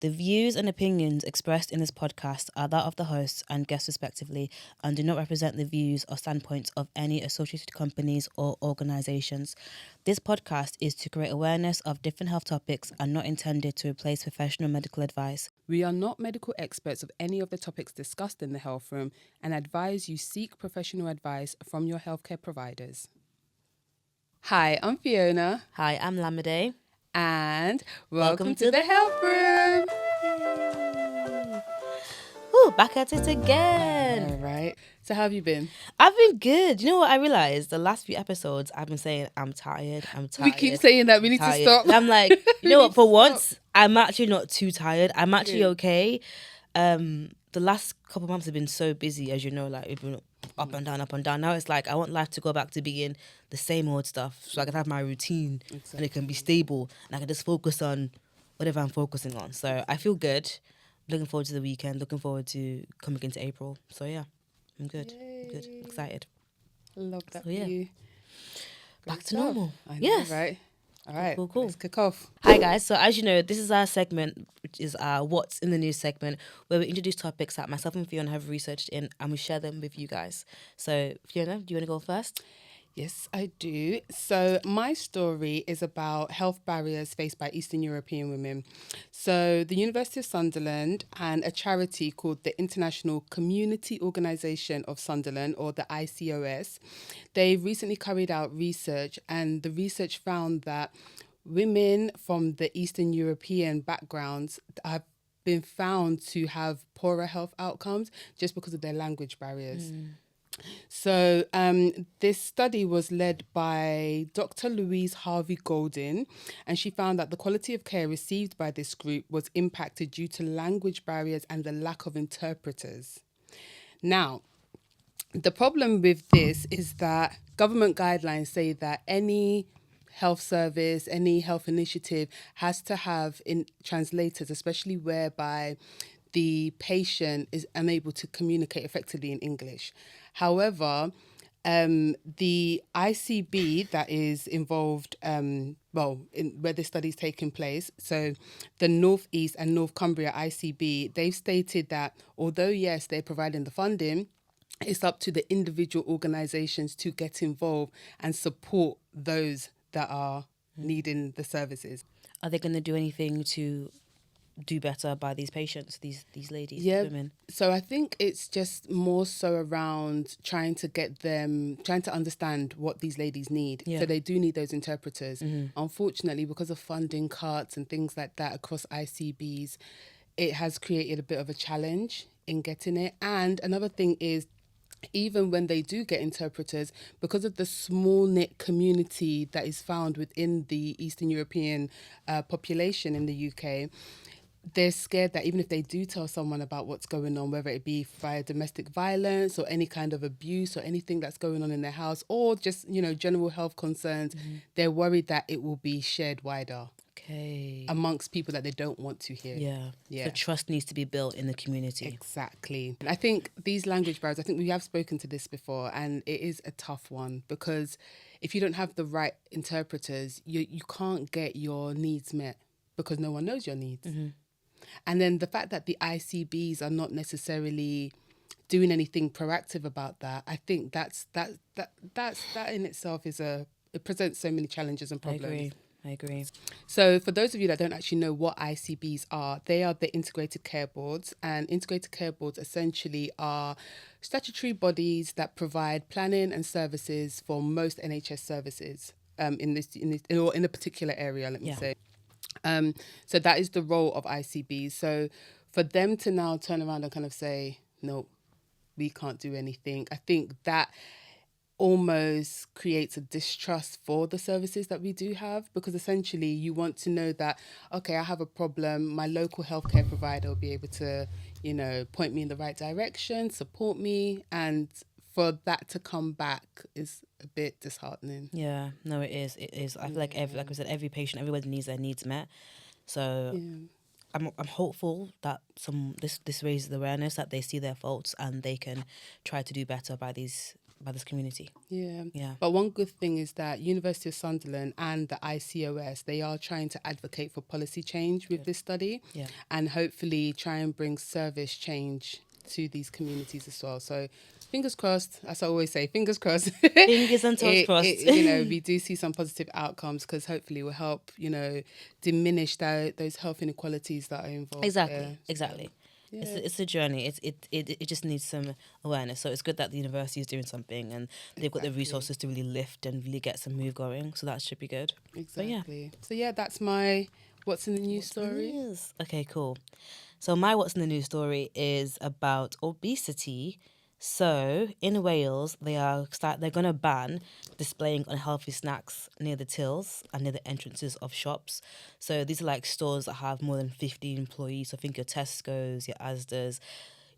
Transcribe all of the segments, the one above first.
The views and opinions expressed in this podcast are that of the hosts and guests respectively and do not represent the views or standpoints of any associated companies or organisations. This podcast is to create awareness of different health topics and not intended to replace professional medical advice. We are not medical experts of any of the topics discussed in the health room and advise you seek professional advice from your healthcare providers. Hi, I'm Fiona. Hi, I'm Lamide. And welcome to the health room. Ooh, back at it again. All right. So how have you been? I've been good. You know what I realised? The last few episodes, I've been saying, I'm tired. We keep saying that. We need to stop. And I'm like, you know what? For once, I'm actually not too tired. I'm actually okay. The last couple of months have been so busy, as you know, like we've been up and down. Now it's like I want life to go back to being the same old stuff, so I can have my routine and it can be stable, and I can just focus on whatever I'm focusing on. So I feel good. Looking forward to the weekend. Looking forward to coming into April. So yeah, I'm good. I'm good. Excited. Love that So, yeah. for you. Back to normal. I know, Yes. right? All right. Cool. Let's kick off. Hi guys, so as you know, this is our segment, which is our What's in the News segment, where we introduce topics that myself and Fiona have researched in and we share them with you guys. So Fiona, do you want to go first? Yes, I do. So my story is about health barriers faced by Eastern European women. So the University of Sunderland and a charity called the International Community Organisation of Sunderland, or the ICOS, they recently carried out research, and the research found that women from the Eastern European backgrounds have been found to have poorer health outcomes just because of their language barriers. So this study was led by Dr. Louise Harvey Goldin, and she found that the quality of care received by this group was impacted due to language barriers and the lack of interpreters. Now, the problem with this is that government guidelines say that any health service, any health initiative has to have translators, especially whereby the patient is unable to communicate effectively in English. However, the ICB that is involved, where the study is taking place, so the North East and North Cumbria ICB, they've stated that although, yes, they're providing the funding, it's up to the individual organisations to get involved and support those that are needing the services. Are they going to do anything to do better by these patients, these ladies, women? So I think it's just more so around trying to understand what these ladies need. So they do need those interpreters. Unfortunately, because of funding cuts and things like that across ICBs, it has created a bit of a challenge in getting it. And another thing is, even when they do get interpreters, because of the small knit community that is found within the Eastern European population in the UK, they're scared that even if they do tell someone about what's going on, whether it be via domestic violence or any kind of abuse or anything that's going on in their house, or just, general health concerns, they're worried that it will be shared wider. Okay. Amongst people that they don't want to hear. Yeah. So trust needs to be built in the community. Exactly. And I think these language barriers, I think we have spoken to this before, and it is a tough one because if you don't have the right interpreters, you can't get your needs met because no one knows your needs. And then the fact that the ICBs are not necessarily doing anything proactive about that, I think that in itself it presents so many challenges and problems. I agree. So for those of you that don't actually know what ICBs are, they are the integrated care boards, and integrated care boards essentially are statutory bodies that provide planning and services for most NHS services in a particular area, let me say. So that is the role of ICBs. So for them to now turn around and kind of say, no, we can't do anything, I think that almost creates a distrust for the services that we do have, because essentially you want to know that, okay, I have a problem, my local healthcare provider will be able to, point me in the right direction, support me, and for that to come back is a bit disheartening. Yeah, no, it is. I feel like like we said, every patient, everybody needs their needs met. So I'm hopeful that this raises the awareness that they see their faults and they can try to do better by these by this community. Yeah. Yeah. But one good thing is that University of Sunderland and the ICOS, they are trying to advocate for policy change with this study, Yeah. and hopefully try and bring service change to these communities as well. So fingers crossed, as I always say, fingers crossed. Fingers and toes crossed. We do see some positive outcomes, because hopefully will help, diminish those health inequalities that are involved. Exactly. Yeah. It's a journey. It just needs some awareness. So it's good that the university is doing something and they've got the resources to really lift and really get some move going. So that should be good. Exactly. So yeah, that's my what's in the news story. Yes. Okay, cool. So my what's in the news story is about obesity. So in Wales, they're gonna ban displaying unhealthy snacks near the tills and near the entrances of shops. So these are like stores that have more than 50 employees. So think your Tesco's, your Asda's.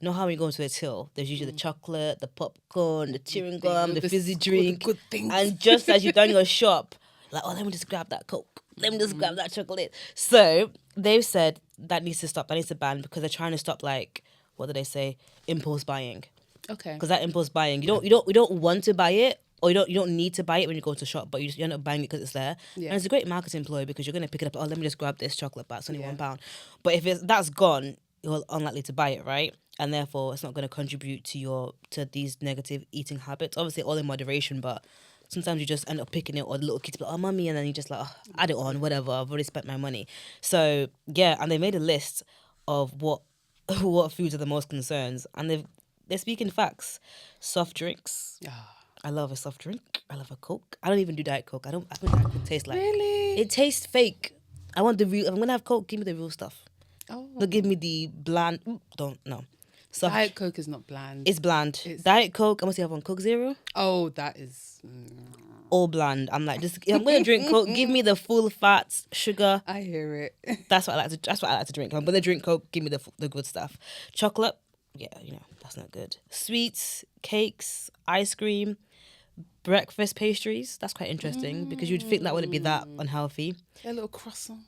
You know how when you go into a till, there's usually the chocolate, the popcorn, the chewing gum, the fizzy drink, good things. and just as you've done your shop, like, oh, let me just grab that Coke. Let me just grab that chocolate. So they've said that needs to stop. That needs to ban, because they're trying to stop, like, what do they say? Impulse buying. Okay. Because that impulse buying, you don't want to buy it, or you don't need to buy it when you go to shop, but you end up buying it because it's there. Yeah. And it's a great marketing ploy, because you're gonna pick it up. Oh, let me just grab this chocolate bar. It's only £1. But if that's gone, you're unlikely to buy it, right? And therefore, it's not going to contribute to these negative eating habits. Obviously, all in moderation, but sometimes you just end up picking it, or the little kids be like, oh, mummy, and then you just like, oh, add it on, whatever. I've already spent my money. So yeah, and they made a list of what foods are the most concerns, and they're speaking facts. Soft drinks. I love a soft drink. I love a Coke. I don't even do Diet Coke. I think Diet Coke tastes like... Really? It tastes fake. I want the real... If I'm going to have Coke, give me the real stuff. Oh. Don't give me the bland... No. Soft... Diet Coke is not bland. It's bland. Diet Coke, I must have one Coke Zero. Oh, that is... All bland. I'm like, just if I'm going to drink Coke, give me the full fats, sugar. I hear it. That's what I like to drink. If I'm going to drink Coke, give me the good stuff. Chocolate, yeah, that's not good. Sweets, cakes, ice cream, breakfast pastries. That's quite interesting, because you'd think that wouldn't be that unhealthy. A little croissant.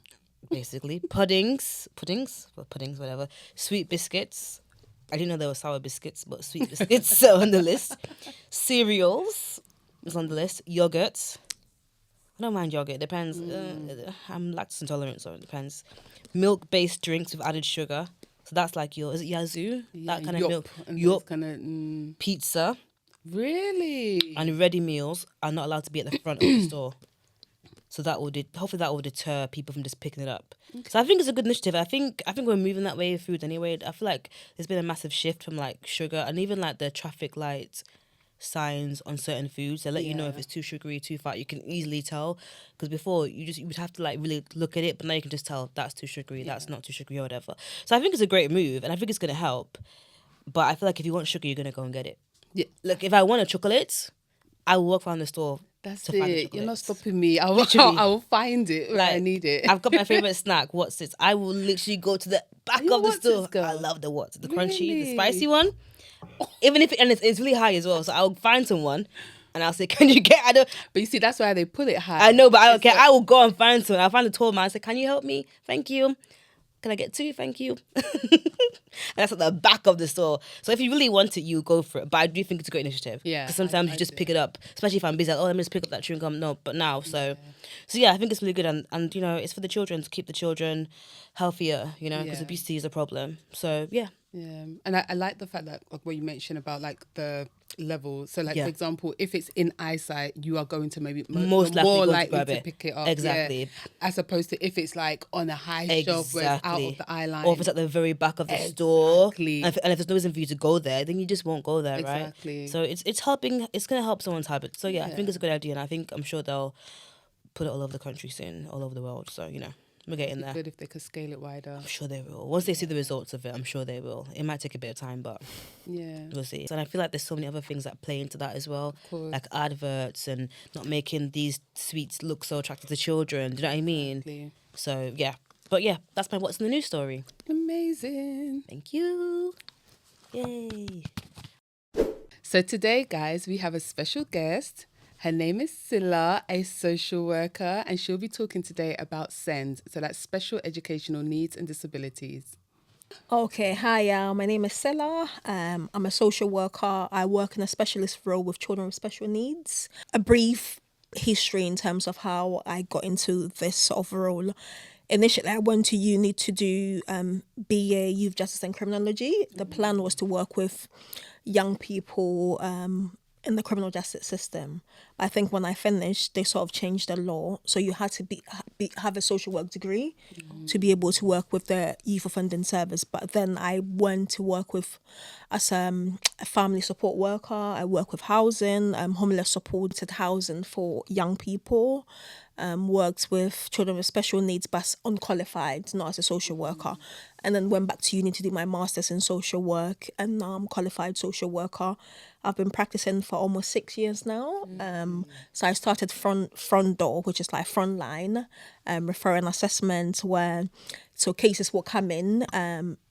Basically. Puddings, whatever. Sweet biscuits. I didn't know there were sour biscuits, but sweet biscuits are on the list. Cereals is on the list. Yogurt. I don't mind yogurt. It depends. I'm lactose intolerant, so it depends. Milk-based drinks with added sugar. So that's like is it Yazoo? Yeah, that kind of milk. Yup. Kind of... Pizza. Really? And ready meals are not allowed to be at the front of the store. So hopefully that will deter people from just picking it up. Okay. So I think it's a good initiative. I think we're moving that way with food anyway. I feel like there's been a massive shift from like sugar, and even like the traffic light signs on certain foods. They let you know if it's too sugary, too fat. You can easily tell, because before you would have to like really look at it, but now you can just tell that's too sugary, that's not too sugary, or whatever. So I think it's a great move, and I think it's gonna help. But I feel like if you want sugar, you're gonna go and get it. Yeah. Look, if I want a chocolate, I will walk around the store. That's it. You're not stopping me. I will find it when I need it. I've got my favorite snack. What's it? I will literally go to the back of the store. I love the What's the crunchy, the spicy one. Even if it's really high as well. So I'll find someone and I'll say, "Can you get?" But you see, that's why they put it high. I know, but I don't care. I will go and find someone. I'll find a tall man. I say, "Can you help me? Thank you. Can I get 2? Thank you." And that's at the back of the store. So if you really want it, you go for it. But I do think it's a great initiative. Yeah. Because sometimes you just pick it up, especially if I'm busy. Like, oh, let me just pick up that chewing gum. No, but now. So yeah, I think it's really good. And it's for the children, to keep the children healthier, because obesity is a problem. So yeah. Yeah, and I like the fact that like what you mentioned about like the level. So like for example, if it's in eyesight, you are going to maybe more likely to pick it up. Exactly. Yeah, as opposed to if it's like on a high shelf where it's out of the eye line. Or if it's at the very back of the store. And if there's no reason for you to go there, then you just won't go there, right? Exactly. So it's helping. It's going to help someone's habit. So yeah, I think it's a good idea, and I'm sure they'll put it all over the country soon, all over the world. So we're getting there. Good if they could scale it wider. I'm sure they will. Once they see the results of it, I'm sure they will. It might take a bit of time, but we'll see. And I feel like there's so many other things that play into that as well, like adverts and not making these sweets look so attractive to children. Do you know what I mean? Exactly. So yeah, but yeah, that's my what's in the news story. Amazing. Thank you. Yay. So today, guys, we have a special guest. Her name is Scilla, a social worker, and she'll be talking today about SEND, so that's Special Educational Needs and Disabilities. Okay, hi, my name is Scilla. I'm a social worker. I work in a specialist role with children with special needs. A brief history in terms of how I got into this sort of role. Initially, I went to uni to do BA Youth Justice and Criminology. The plan was to work with young people in the criminal justice system. I think when I finished, they sort of changed the law, so you had to have a social work degree to be able to work with the youth offending service. But then I went to work with as a family support worker. I work with housing, homeless supported housing for young people. Worked with children with special needs, but unqualified, not as a social worker. And then went back to uni to do my master's in social work, and now I'm qualified social worker. I've been practicing for almost 6 years now. So I started front door, which is like front line, referring assessment where so cases will come in,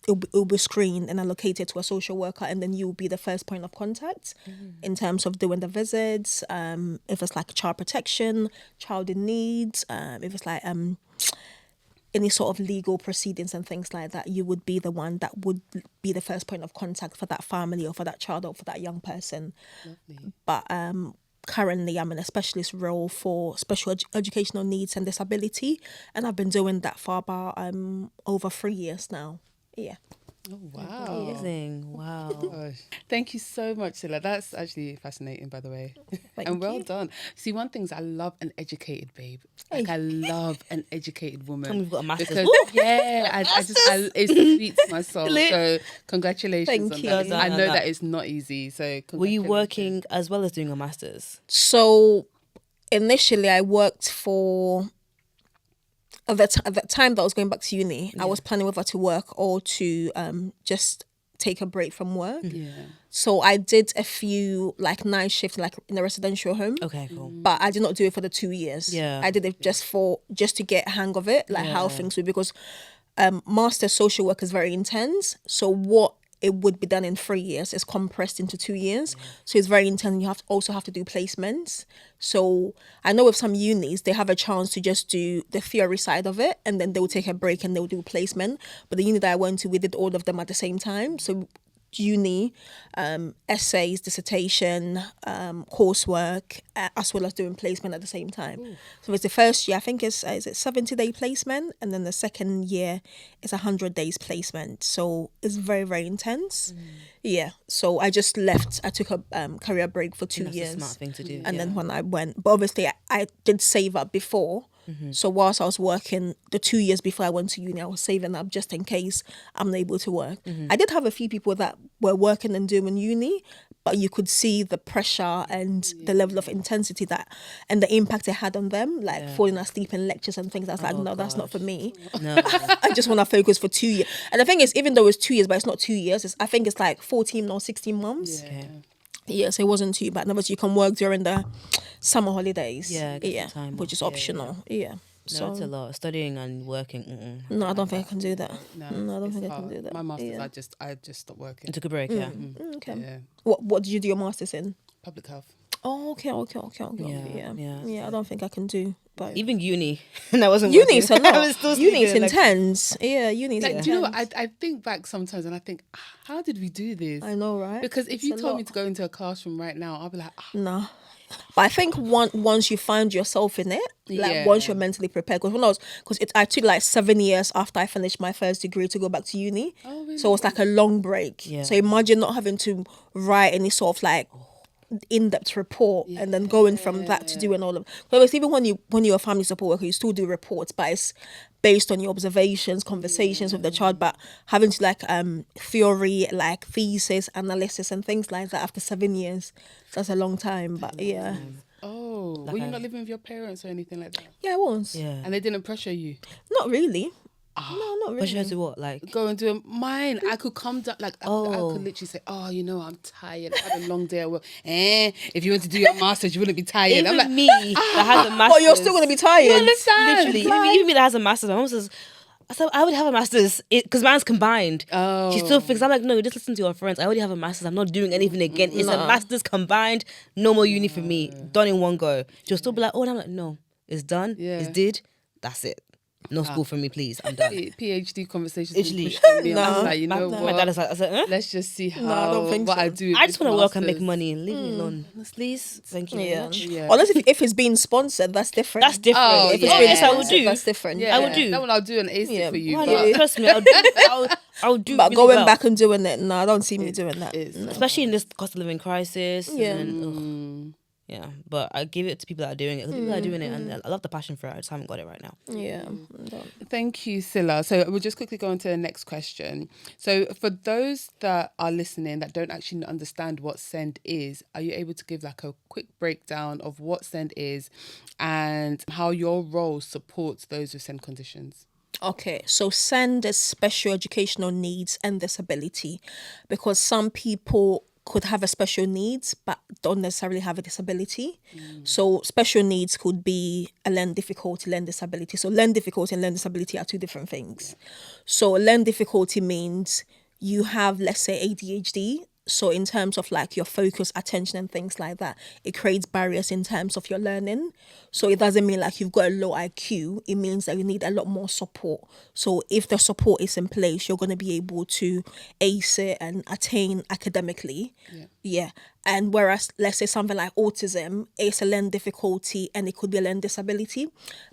it'll be screened and allocated to a social worker, and then you'll be the first point of contact in terms of doing the visits. If it's like child protection, child in need, if it's like any sort of legal proceedings and things like that, you would be the one that would be the first point of contact for that family or for that child or for that young person. Lovely. But currently I'm in a specialist role for special educational needs and disability, and I've been doing that for about over 3 years now. Yeah. Oh, wow. Amazing. Wow. Gosh. Thank you so much, Scilla. That's actually fascinating, by the way. Thank And well you. done. See, one thing is I love an educated babe. Like, I love an educated woman. And we've got a master's. Because, Woo! it sweets my soul. Lit. So congratulations Thank on you. that. Well done I on know that. that it's not easy. So Were you congratulations. working as well as doing a master's? So initially I worked for at the time that I was going back to uni, I was planning whether to work or to just take a break from work. Yeah. So I did a few like night shifts like in a residential home. Okay, cool. But I did not do it for the 2 years. Yeah. I did it just to get a hang of it, like how Yeah. things would, because master social work is very intense. So what it would be done in 3 years is compressed into 2 years. So it's very intense. You also have to do placements. So I know with some unis, they have a chance to just do the theory side of it, and then they will take a break and they'll do placement. But the uni that I went to, we did all of them at the same time. So uni, essays, dissertation, coursework, as well as doing placement at the same time. So it's the first year, I think is it 70-day placement, and then the second year is 100 days placement. So it's very, very intense. Yeah. So I just left. I took a career break for 2 That's years. a smart thing to do. And then when I went, but obviously I did save up before. So whilst I was working, the 2 years before I went to uni, I was saving up just in case I'm not able to work. I did have a few people that were working and doing uni, but you could see the pressure and the level of intensity that and the impact it had on them, like falling asleep in lectures and things. I was like, no, that's not for me. No. I just want to focus for 2 years. And the thing is, even though it's 2 years, but it's not 2 years, I think it's like 14 or 16 months. Yeah. Yeah, so it wasn't too bad. Otherwise, you can work during the summer holidays. Yeah, get some time which off. is Yeah, optional. Yeah. No, So that's a lot. Studying and working. no, I don't think I can do that. No, No, I don't it's think I hard. can do that. My master's, Yeah. I just stopped working. You took a break, yeah. Okay. Yeah. What did you do your masters in? Public health. Oh, okay. Yeah, Yeah, I don't think I can do. But Even uni, and I wasn't uni's a working. I lot. was still Uni's sleeping, like- intense. Yeah, uni's Like, intense. do you know what? I think back sometimes and I think, how did we do this? I know, right? Because if It's you a told me lot. to go into a classroom right now, I'll be like, No. But I think once you find yourself in it, like Yeah. once you're mentally prepared, because I took like 7 years after I finished my first degree to go back to uni. Oh, really? So it was like a long break. Yeah. So imagine not having to write any sort of like in-depth report and then going from that to doing all of. Because even when you're a family support worker, you still do reports, but it's based on your observations, conversations with the child. But having to like theory, like thesis, analysis, and things like that after 7 years, that's a long time. But yeah, oh, were you not living with your parents or anything like that? yeah, it was. Yeah. And they didn't pressure you? Not really. No, not But she really. had to what? Like, Go and do mine. I could come down, like, I could literally say, oh, you know, I'm tired. I had a long day at work. If you went to do your master's, you wouldn't be tired. even I'm like, me that has a master's. But you're still gonna be tired. you understand? Literally, Like- even me that has a master's. My mom says, I said, I would have a master's because mine's combined. Oh. She still thinks, I'm like, no, just listen to your friends. I already have a master's. I'm not doing anything again. It's a master's combined. No more uni for me. Done in one go. She'll still be like, oh, and I'm like, no, it's done. Yeah. It's did. That's it. No school for me, please. I'm done. PhD conversations. Literally. I'm like, you know My what? dad is like, I said, huh? Let's just see how I don't think what so. I do. I just want to work and make masters. money. Leave me alone, please. Thank you very much. Yeah. Unless if it's being sponsored, that's different. That's different. Oh, If it's yeah. being Yes, I would sponsored, do. that's different. Yeah, I would do. That one I'll do and ace Yeah. it for you. Why But not? Trust me, I'll do. But really going well. back and doing it, no, I don't see me doing that. it's Especially in this cost of living crisis. Yeah. And then, yeah, but I give it to people that are doing it. 'Cause people are doing it, and I love the passion for it. I just haven't got it right now. Yeah. Thank you, Scilla. So we'll just quickly go on to the next question. So for those that are listening that don't actually understand what SEND is, are you able to give like a quick breakdown of what SEND is and how your role supports those with SEND conditions? Okay, so SEND is special educational needs and disability, because some people could have a special needs but don't necessarily have a disability. So special needs could be a learning difficulty, learning disability. So learning difficulty and learning disability are two different things. So learning difficulty means you have, let's say, ADHD. So in terms of like your focus, attention and things like that, it creates barriers in terms of your learning. So it doesn't mean like you've got a low IQ. It means that you need a lot more support. So if the support is in place, you're going to be able to ace it and attain academically. Yeah. And whereas, let's say something like autism, it's a learning difficulty and it could be a learning disability,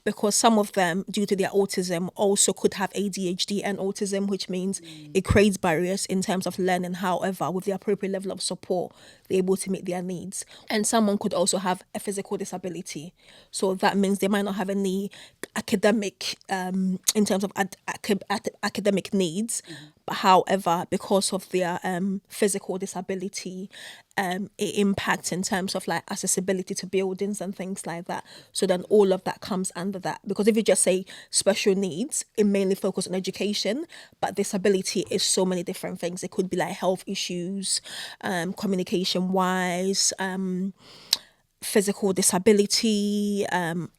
because some of them, due to their autism, also could have ADHD and autism, which means it creates barriers in terms of learning. However, with the appropriate level of support, they're able to meet their needs. And someone could also have a physical disability. So that means they might not have any academic, in terms of academic needs. But however, because of their physical disability, it impacts in terms of like accessibility to buildings and things like that. So then all of that comes under that. Because if you just say special needs, it mainly focuses on education, but disability is so many different things. It could be like health issues, communication wise, physical disability,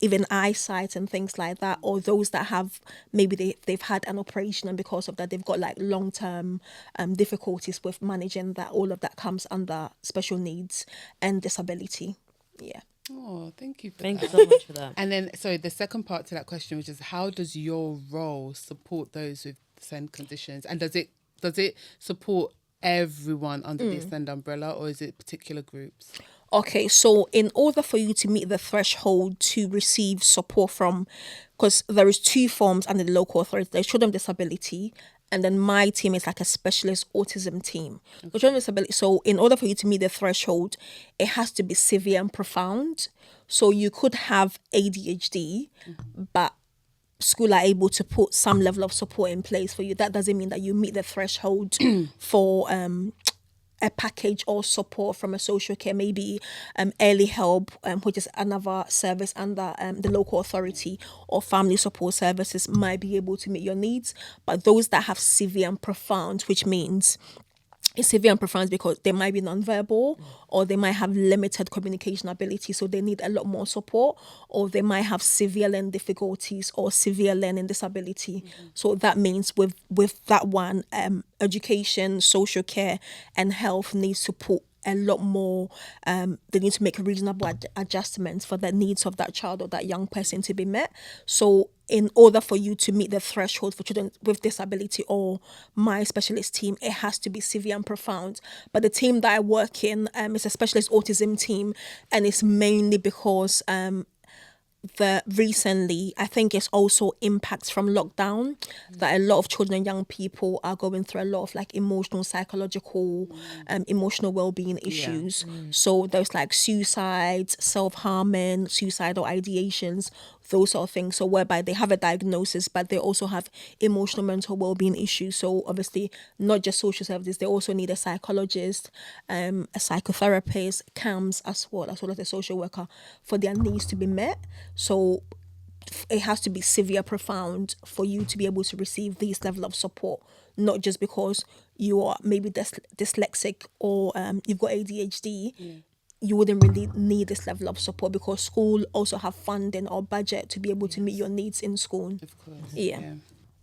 even eyesight and things like that, or those that have maybe they've had an operation and because of that they've got like long-term difficulties with managing that. All of that comes under special needs and disability. Yeah. Oh, thank you. Thank you so much for that. And then, sorry, the second part to that question, which is how does your role support those with SEND conditions, and does it support everyone under the SEND umbrella, or is it particular groups? Okay, so in order for you to meet the threshold to receive support from, because there is two forms under the local authority, there's children with disability, and then my team is like a specialist autism team. Okay. Children with disability, so in order for you to meet the threshold, it has to be severe and profound. So you could have ADHD, but school are able to put some level of support in place for you. That doesn't mean that you meet the threshold for a package or support from a social care, maybe early help, which is another service under the local authority, or family support services might be able to meet your needs. But those that have severe and profound, which means it's severe and profound because they might be nonverbal, or they might have limited communication ability, so they need a lot more support, or they might have severe learning difficulties or severe learning disability. So that means with that one, education, social care and health needs to put a lot more, they need to make reasonable adjustments for the needs of that child or that young person to be met. So in order for you to meet the threshold for children with disability or my specialist team, it has to be severe and profound. But the team that I work in is a specialist autism team, and it's mainly because recently, I think it's also impacts from lockdown, that a lot of children and young people are going through a lot of like emotional, psychological, emotional well-being issues. So there's like suicides, self-harming, suicidal ideations, those sort of things. So whereby they have a diagnosis, but they also have emotional, mental well-being issues. So obviously not just social services, they also need a psychologist, a psychotherapist, CAMS as well as a social worker for their needs to be met. So it has to be severe, profound for you to be able to receive this level of support, not just because you are maybe dyslexic or you've got ADHD. You wouldn't really need this level of support because school also have funding or budget to be able to meet your needs in school. Of course. Yeah.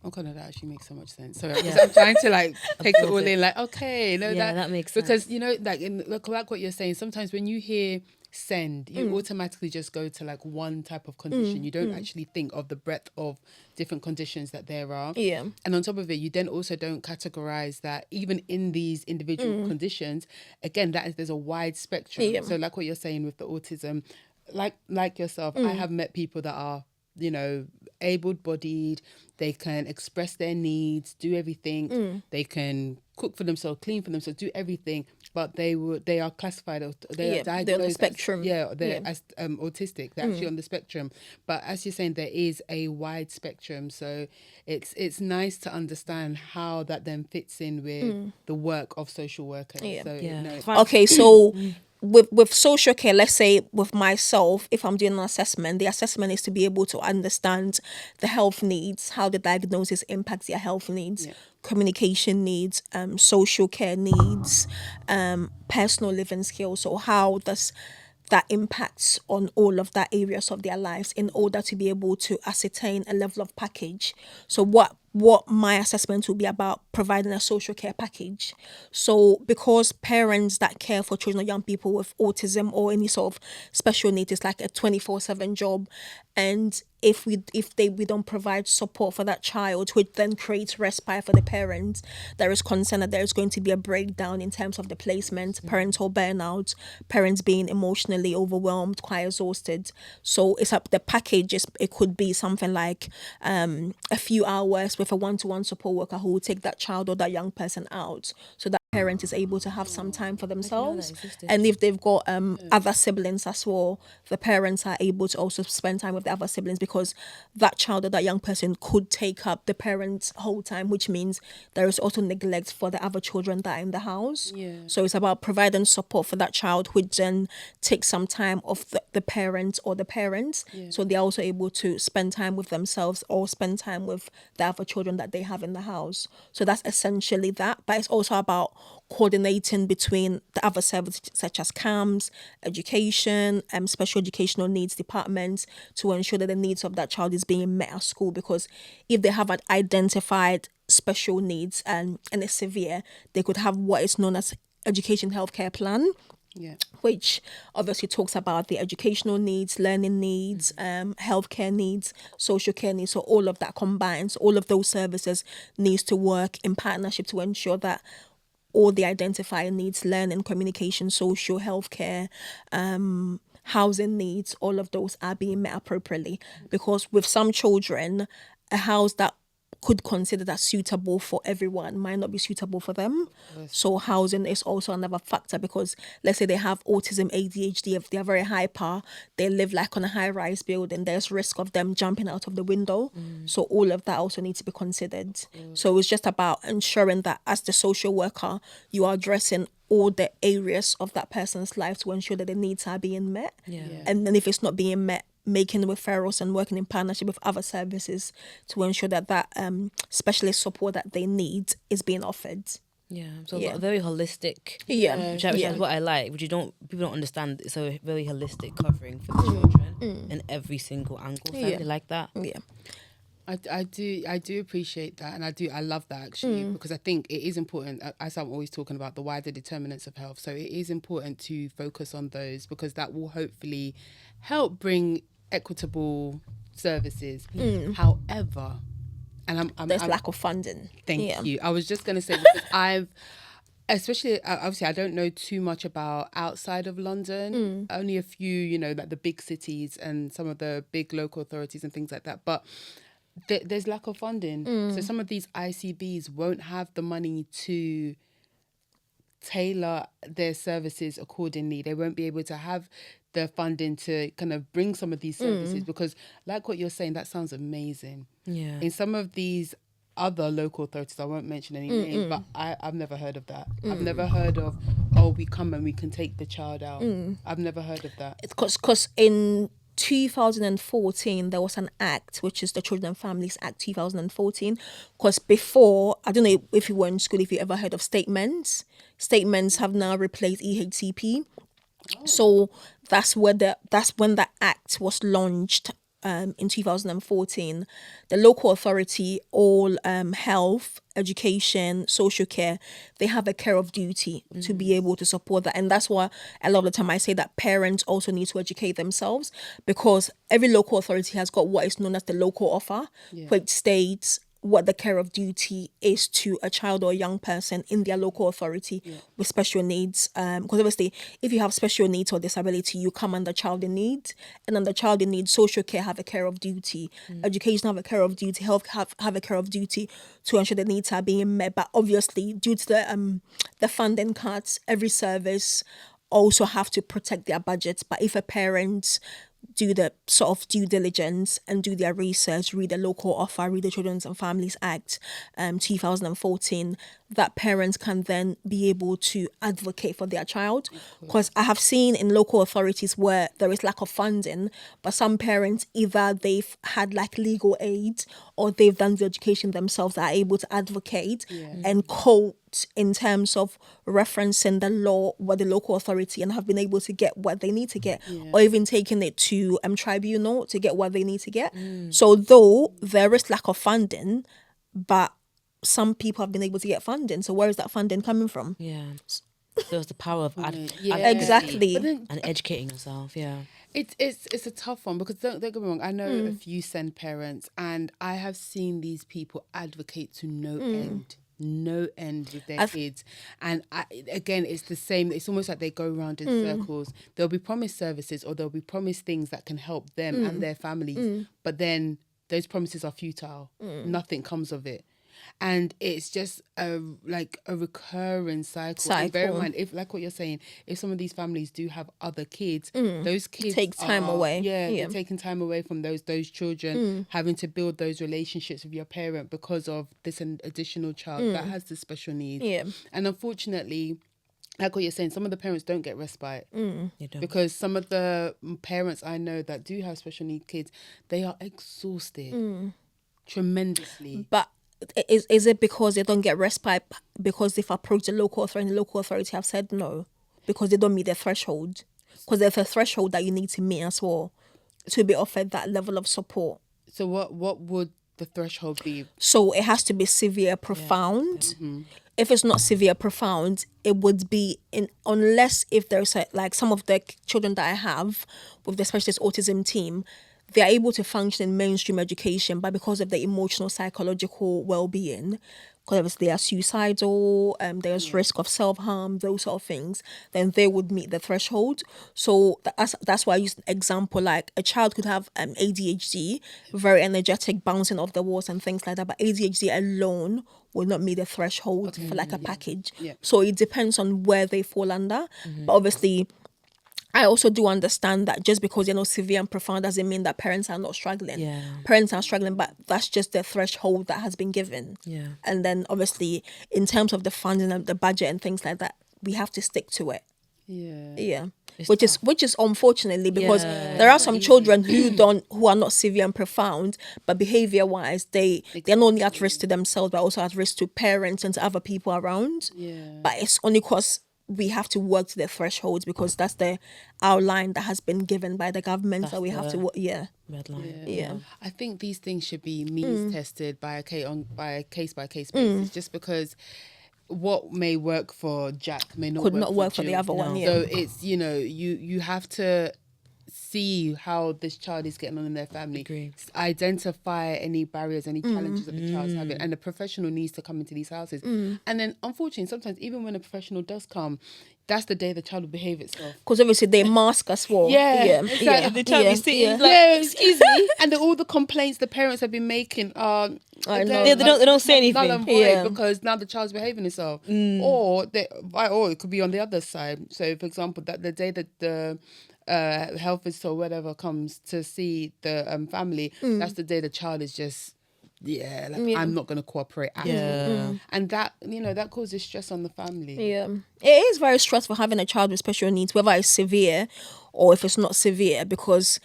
Oh God, no, that actually makes so much sense. So I'm trying to like take it all in, like, okay, no, Yeah, that makes because sense. you know, like what you're saying. Sometimes when you hear send, you automatically just go to like one type of condition. You don't actually think of the breadth of different conditions that there are. Yeah. And on top of it, you then also don't categorize that even in these individual conditions, again, there's a wide spectrum. Yeah. So like what you're saying with the autism, like yourself, I have met people that are, you know, able-bodied, they can express their needs, do everything, they can cook for themselves, clean for themselves, do everything, but they are classified as They're on the spectrum. As autistic. They're actually on the spectrum. But as you're saying, there is a wide spectrum, so it's nice to understand how that then fits in with the work of social workers. Okay, so with social care, let's say with myself, if I'm doing an assessment, the assessment is to be able to understand the health needs, how the diagnosis impacts their health needs, communication needs, social care needs, personal living skills. So how does that impacts on all of that areas of their lives in order to be able to ascertain a level of package. So what my assessment will be about providing a social care package. So because parents that care for children or young people with autism or any sort of special needs is like a 24/7 job, and if we don't provide support for that child, which then creates respite for the parents, there is concern that there is going to be a breakdown in terms of the placement, parental burnout, parents being emotionally overwhelmed, quite exhausted. So it's up the package it could be something like a few hours with a one-to-one support worker who will take that child or that young person out, so that parent is able to have some time for themselves. And if they've got other siblings as well, the parents are able to also spend time with the other siblings, because that child or that young person could take up the parents' whole time, which means there is also neglect for the other children that are in the house. So it's about providing support for that child, which then takes some time off the parent or the parents, so they're also able to spend time with themselves or spend time with the other children that they have in the house. So that's essentially that. But it's also about coordinating between the other services such as CAMS, education, special educational needs departments, to ensure that the needs of that child is being met at school. Because if they have identified special needs and it's severe, they could have what is known as education healthcare plan, which obviously talks about the educational needs, learning needs, healthcare needs, social care needs. So all of that combines, all of those services needs to work in partnership to ensure that all the identified needs, learning, communication, social, healthcare, housing needs, all of those are being met appropriately. Because with some children, a house that could consider that suitable for everyone might not be suitable for them. So housing is also another factor, because let's say they have autism, ADHD, if they're very hyper, they live like on a high-rise building, there's risk of them jumping out of the window. So all of that also needs to be considered. So it's just about ensuring that as the social worker, you are addressing all the areas of that person's life to ensure that the needs are being met. And then if it's not being met, making referrals and working in partnership with other services to ensure that specialist support that they need is being offered. So a very holistic, which is what I like, which people don't understand. It's a very holistic covering for the children in every single angle. So I really like that. I do appreciate that, and I love that actually, because I think it is important, as I'm always talking about, the wider determinants of health. So it is important to focus on those, because that will hopefully help bring equitable services. However, and there's lack of funding. Thank you. I was just going to say, because especially, obviously, I don't know too much about outside of London. Only a few, like the big cities and some of the big local authorities and things like that. But there's lack of funding. So some of these ICBs won't have the money to tailor their services accordingly. They won't be able to have the funding to kind of bring some of these services, because like what you're saying, that sounds amazing. In some of these other local authorities, I won't mention any names, but I've never heard of that. I've never heard of, we come and we can take the child out. I've never heard of that. It's because in 2014 there was an act, which is the Children and Families Act 2014. Because before, I don't know if you were in school, if you ever heard of statements have now replaced EHCP. So that's when the act was launched in 2014, the local authority, all health, education, social care, they have a care of duty to be able to support that. And that's why a lot of the time I say that parents also need to educate themselves, because every local authority has got what is known as the local offer, which states what the care of duty is to a child or a young person in their local authority with special needs. Because obviously, if you have special needs or disability, you come under child in need, and under child in need, social care have a care of duty, education have a care of duty, health have a care of duty to ensure the needs are being met. But obviously, due to the funding cuts, every service also have to protect their budgets. But if a parent do the sort of due diligence and do their research, read the local offer, read the Children's and Families Act 2014, that parents can then be able to advocate for their child. Because I have seen in local authorities where there is lack of funding, but some parents, either they've had like legal aid or they've done the education themselves, are able to advocate and quote in terms of referencing the law, what the local authority, and have been able to get what they need to get, or even taking it to tribunal to get what they need to get. So though there is lack of funding, but some people have been able to get funding. So where is that funding coming from? Yeah. There's the power of Exactly. and educating yourself. Yeah. It's a tough one, because don't get me wrong, I know a few SEND parents, and I have seen these people advocate to no end with their kids. And again, it's the same. It's almost like they go around in circles. They'll be promised services, or they'll be promised things that can help them and their families, but then those promises are futile. Nothing comes of it. And it's just a recurring cycle. And bear in mind, if, like what you're saying, if some of these families do have other kids, those kids take time away. They're taking time away from those children, having to build those relationships with your parent because of this additional child that has this special needs. And unfortunately, like what you're saying, some of the parents don't get respite because some of the parents I know that do have special needs kids, they are exhausted tremendously. But is it because they don't get respite because they've approached the local authority and the local authority have said no because they don't meet their threshold? Because there's a threshold that you need to meet as well to be offered that level of support. So what would the threshold be? So it has to be severe, profound. If it's not severe, profound, it would be unless if there's like some of the children that I have with the specialist autism team, they're able to function in mainstream education, but because of the emotional, psychological well-being, because they are suicidal, there's risk of self-harm, those sort of things, then they would meet the threshold. So that's why I use an example, like a child could have ADHD, very energetic, bouncing off the walls and things like that, but ADHD alone will not meet the threshold for like a package. So it depends on where they fall under. But obviously, I also do understand that just because you're not severe and profound doesn't mean that parents are not struggling. Parents are struggling, but that's just the threshold that has been given. And then obviously, in terms of the funding and the budget and things like that, we have to stick to it. Which is unfortunately, because there are some children who are not severe and profound, but behavior wise they're not only at risk to themselves but also at risk to parents and to other people around. But it's only because we have to work to the thresholds, because that's the outline that has been given by the government that we have to work. Red line. I think these things should be means tested by a case by case basis, just because what may work for Jack may not could not work for the other one. So it's, you have to see how this child is getting on in their family. Identify any barriers, any challenges that the child's having, and the professional needs to come into these houses. And then, unfortunately, sometimes even when a professional does come, that's the day the child will behave itself. Because obviously they mask as well. The child is sitting excuse me. And all the complaints the parents have been making are they don't say anything. Null and void because now the child's behaving itself. Or it could be on the other side. So, for example, that the day that the health visitor or whatever comes to see the family, that's the day the child is just I'm not going to cooperate at all. And that that causes stress on the family. It is very stressful having a child with special needs, whether it's severe or if it's not severe, because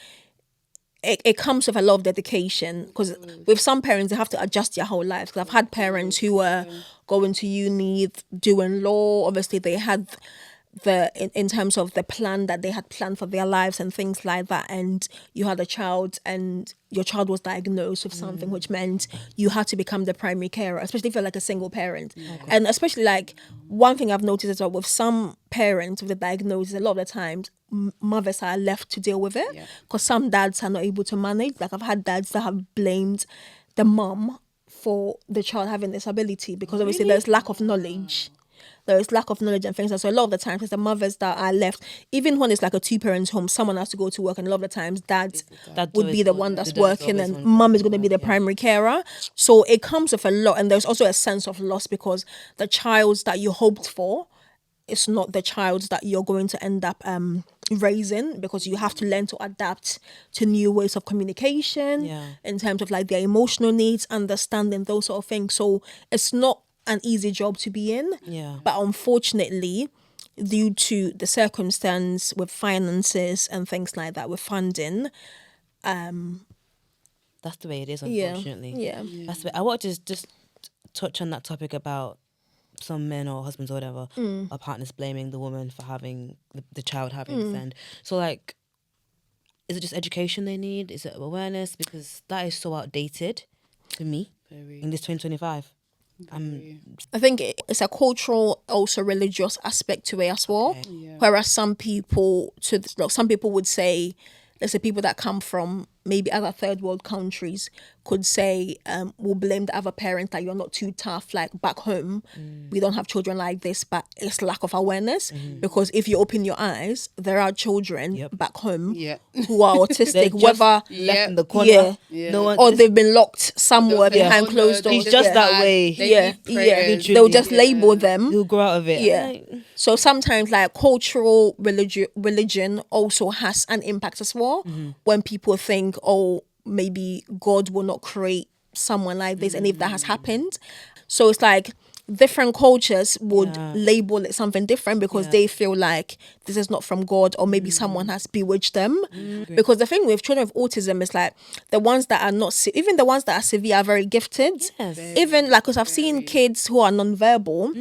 it comes with a lot of dedication. Because with some parents, they have to adjust their whole lives. Because I've had parents who were going to uni, doing law. Obviously, they had in terms of the plan that they had planned for their lives and things like that, and you had a child and your child was diagnosed with something which meant you had to become the primary carer, especially if you're like a single parent. And especially like one thing I've noticed as well with some parents with the diagnosis, a lot of the times mothers are left to deal with it because some dads are not able to manage. Like I've had dads that have blamed the mom for the child having disability because obviously there's lack of knowledge. There is lack of knowledge and things. And so a lot of the times it's the mothers that are left, even when it's like a 2-parent home, someone has to go to work, and a lot of the times dad would be the one that's working and mum is going to be the primary carer. So it comes with a lot, and there's also a sense of loss because the child that you hoped for is not the child that you're going to end up raising, because you have to learn to adapt to new ways of communication in terms of like their emotional needs, understanding those sort of things. So it's not an easy job to be in, but unfortunately, due to the circumstance with finances and things like that, with funding, that's the way it is, unfortunately. That's the way. I want to just touch on that topic about some men or husbands or whatever or partners blaming the woman for having the child having SEND. So like, is it just education they need? Is it awareness? Because that is so outdated to me in this 2025. I think it's a cultural, also religious aspect to it as well. Whereas some people would say, let's say people that come from maybe other third world countries could say, will blame the other parent that you're not too tough. Like back home, we don't have children like this, but it's lack of awareness. Because if you open your eyes, there are children back home who are autistic, whether left in the corner, no one, or they've been locked somewhere behind closed doors. He's just that way. They'll just label them. He'll grow out of it. So sometimes like cultural religion also has an impact as well. When people think, oh, maybe God will not create someone like this, and if that has happened, so it's like different cultures would label it something different because they feel like this is not from God, or maybe someone has bewitched them. Because the thing with children with autism is like the ones that are not even the ones that are severe are very gifted. Even like, because I've seen kids who are non-verbal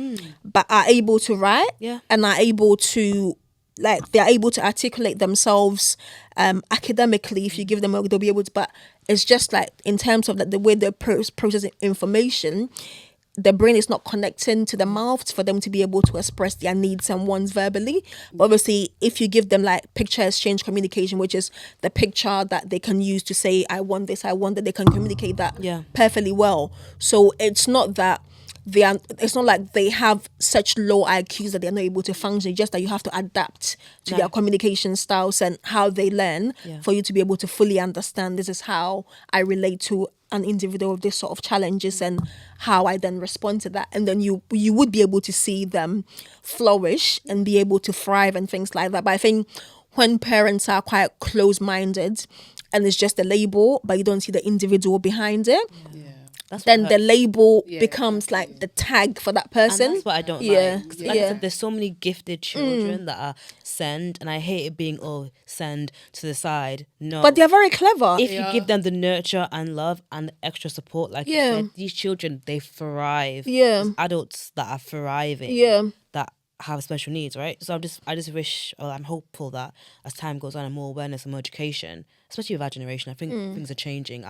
but are able to write and are able to, like, they're able to articulate themselves academically. If you give them work, they'll be able to. But it's just like in terms of like the way they're processing information, the brain is not connecting to the mouth for them to be able to express their needs and wants verbally. But obviously, if you give them like picture exchange communication, which is the picture that they can use to say, I want this, I want that, they can communicate that perfectly well. So it's not that it's not like they have such low IQs that they're not able to function. It's just that you have to adapt to their communication styles and how they learn for you to be able to fully understand, this is how I relate to an individual with this sort of challenges and how I then respond to that. And then you would be able to see them flourish and be able to thrive and things like that. But I think when parents are quite close-minded and it's just a label, but you don't see the individual behind it, then the label becomes like the tag for that person. And that's what I don't like. 'Cause like I said, there's so many gifted children that are SEND, and I hate it being SEND to the side. No, but they're very clever. If you give them the nurture and love and the extra support, like you said, these children, they thrive. There's adults that are thriving. That have special needs, right? So I just wish, or I'm hopeful that as time goes on and more awareness and more education, especially with our generation, I think things are changing.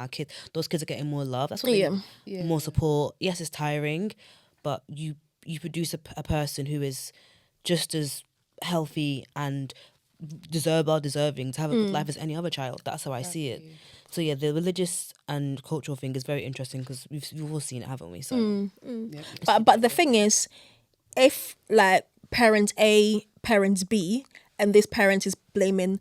Those kids are getting more love. That's what they need. More support. Yes, it's tiring, but you produce a person who is just as healthy and deserving to have a good life as any other child. That's how I see it. So yeah, the religious and cultural thing is very interesting because we've all seen it, haven't we? So but the thing is, if like parent A, parent B, and this parent is blaming,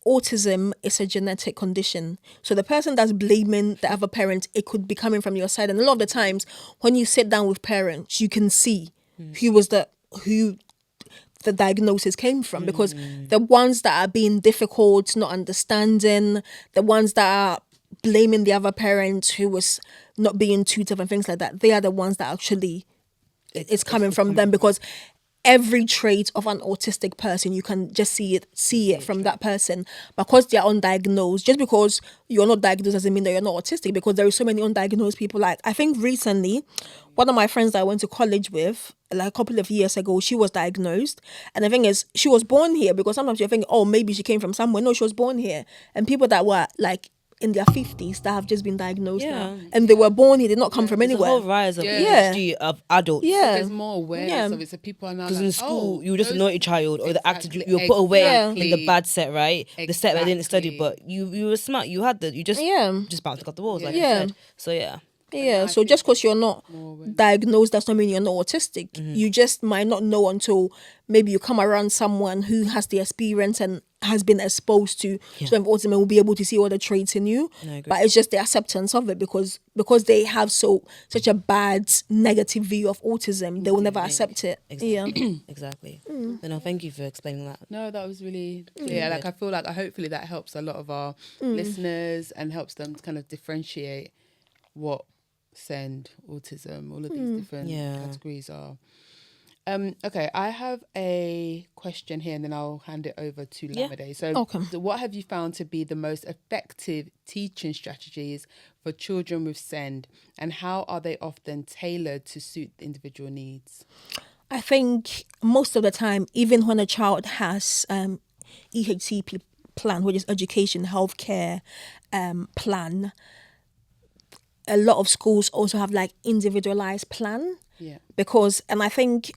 autism is a genetic condition. So the person that's blaming the other parent, it could be coming from your side. And a lot of the times when you sit down with parents, you can see who the diagnosis came from, because the ones that are being difficult, not understanding, the ones that are blaming the other parent who was not being tutored and things like that, they are the ones that actually it's coming from them, because every trait of an autistic person. You can just see it from that person because they are undiagnosed. Just because you're not diagnosed doesn't mean that you're not autistic, because there are so many undiagnosed people. Like, I think recently, one of my friends that I went to college with, like a couple of years ago, she was diagnosed. And the thing is, she was born here, because sometimes you think, oh, maybe she came from somewhere. No, she was born here. And people that were like in their 50s that have just been diagnosed now, and they were born here, did not come from There's anywhere. a whole rise of Yeah. ADHD of adults. Yeah. There's more awareness of it, so people are now Because like, in school, oh, you were just a those- naughty child, or the acted, Exactly, you were put away exactly. in the bad set, right? The set where they didn't study, Exactly. but you were smart. You had you just bounced off the walls, like you Yeah. said. So yeah. Yeah, so just because you're not diagnosed, that's not mean you're not autistic. You just might not know until maybe you come around someone who has the experience and has been exposed to some autism, and will be able to see all the traits in you. I agree. But it's just the acceptance of it, because they have such a bad negative view of autism, they will never accept it. Exactly. Yeah. Exactly. No, thank you for explaining that. No, that was really clear. Like, I feel like hopefully that helps a lot of our listeners and helps them kind of differentiate what SEND, autism, all of these different categories are. Okay, I have a question here, and then I'll hand it over to Lamide. So, what have you found to be the most effective teaching strategies for children with SEND, and how are they often tailored to suit the individual needs? I think most of the time, even when a child has EHCP plan, which is education, healthcare plan, a lot of schools also have like individualized plan. Yeah. And I think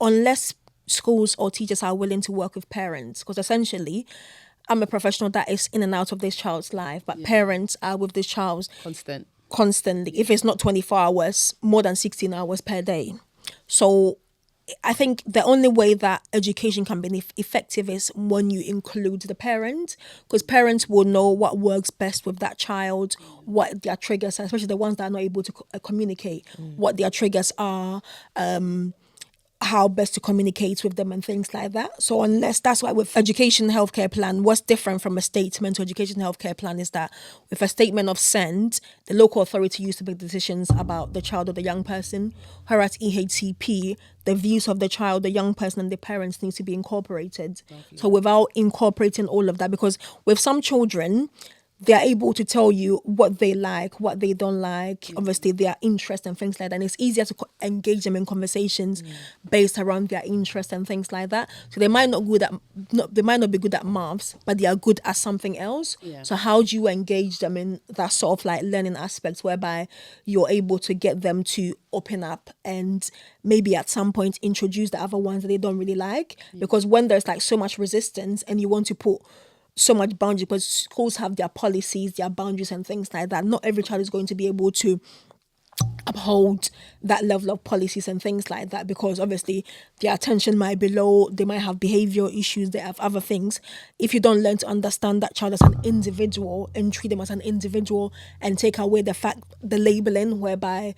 unless schools or teachers are willing to work with parents, because essentially I'm a professional that is in and out of this child's life, but parents are with this child constantly. If it's not 24 hours, more than 16 hours per day. So I think the only way that education can be effective is when you include the parent, because parents will know what works best with that child, what their triggers are, especially the ones that are not able to communicate, what their triggers are, how best to communicate with them and things like that. So that's why with education healthcare plan, what's different from a statement to education healthcare plan is that with a statement of SEND, the local authority used to make decisions about the child or the young person, whereas EHCP, the views of the child, the young person and the parents need to be incorporated. So without incorporating all of that, because with some children, they're able to tell you what they like, what they don't like, obviously their interests and things like that. And it's easier to engage them in conversations based around their interests and things like that. So they might not be good at maths, but they are good at something else. Yeah. So how do you engage them in that sort of like learning aspects whereby you're able to get them to open up and maybe at some point introduce the other ones that they don't really like? Because when there's like so much resistance and you want to put so much boundary, because schools have their policies, their boundaries and things like that. Not every child is going to be able to uphold that level of policies and things like that, because obviously their attention might be low, they might have behavioral issues, they have other things. If you don't learn to understand that child as an individual and treat them as an individual and take away the labeling whereby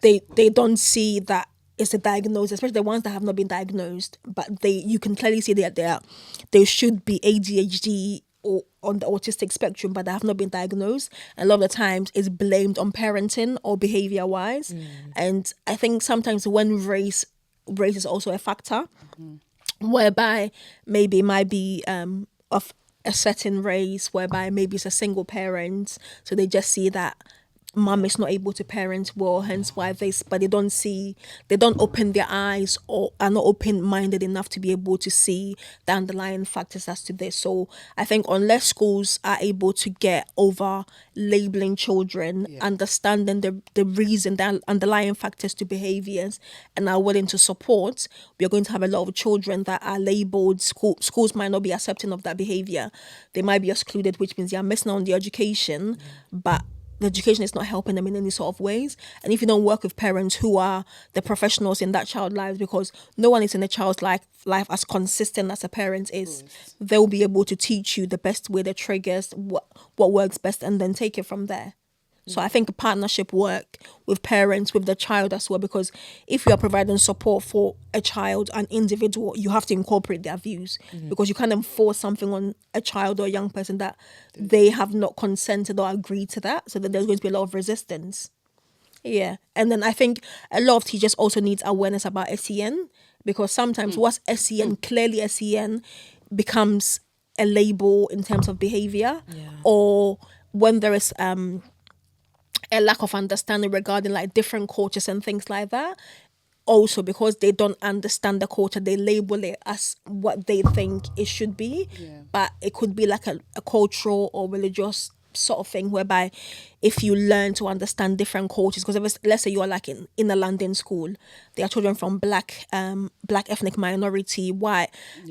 they don't see that it's a diagnosis, especially the ones that have not been diagnosed, but you can clearly see that they should be ADHD or on the autistic spectrum, but they have not been diagnosed. And a lot of the times it's blamed on parenting or behavior wise. And I think sometimes when race is also a factor, whereby maybe it might be of a certain race, whereby maybe it's a single parent, so they just see that mom is not able to parent well, hence why they don't open their eyes or are not open-minded enough to be able to see the underlying factors as to this. So I think unless schools are able to get over labeling children, understanding the reason, the underlying factors to behaviors, and are willing to support, we're going to have a lot of children that are labeled. Schools might not be accepting of that behavior. They might be excluded, which means they're missing out on the education, but the education is not helping them in any sort of ways. And if you don't work with parents who are the professionals in that child's lives, because no one is in a child's life as consistent as a parent is, they'll be able to teach you the best way, the triggers, what works best, and then take it from there. So I think a partnership work with parents, with the child as well, because if you are providing support for a child, an individual, you have to incorporate their views, because you can't enforce something on a child or a young person that they have not consented or agreed to that. So that there's going to be a lot of resistance. Yeah. And then I think a lot of teachers also need awareness about SEN, because sometimes what's SEN, clearly SEN, becomes a label in terms of behavior, or when there is a lack of understanding regarding like different cultures and things like that. Also, because they don't understand the culture, they label it as what they think it should be. But it could be like a cultural or religious sort of thing, whereby if you learn to understand different cultures, because let's say you're like in a London school, there are children from black ethnic minority, white,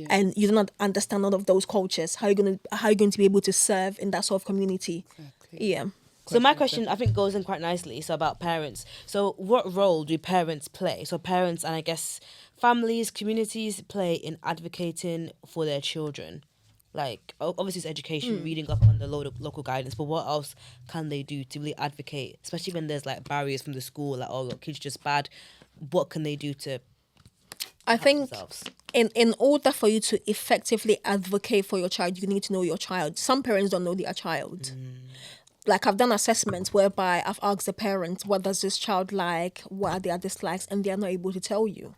and you do not understand all of those cultures, how are you going to be able to serve in that sort of community? Yeah. So my question, I think, goes in quite nicely. So about parents. So what role do parents play? So parents and I guess families, communities play in advocating for their children. Like, obviously it's education, reading up on the local guidance, but what else can they do to really advocate, especially when there's like barriers from the school, like, oh, your kid's just bad. What can they do to I think themselves? in order for you to effectively advocate for your child, you need to know your child. Some parents don't know their child. Like, I've done assessments whereby I've asked the parents, what does this child like? What are their dislikes? And they're not able to tell you.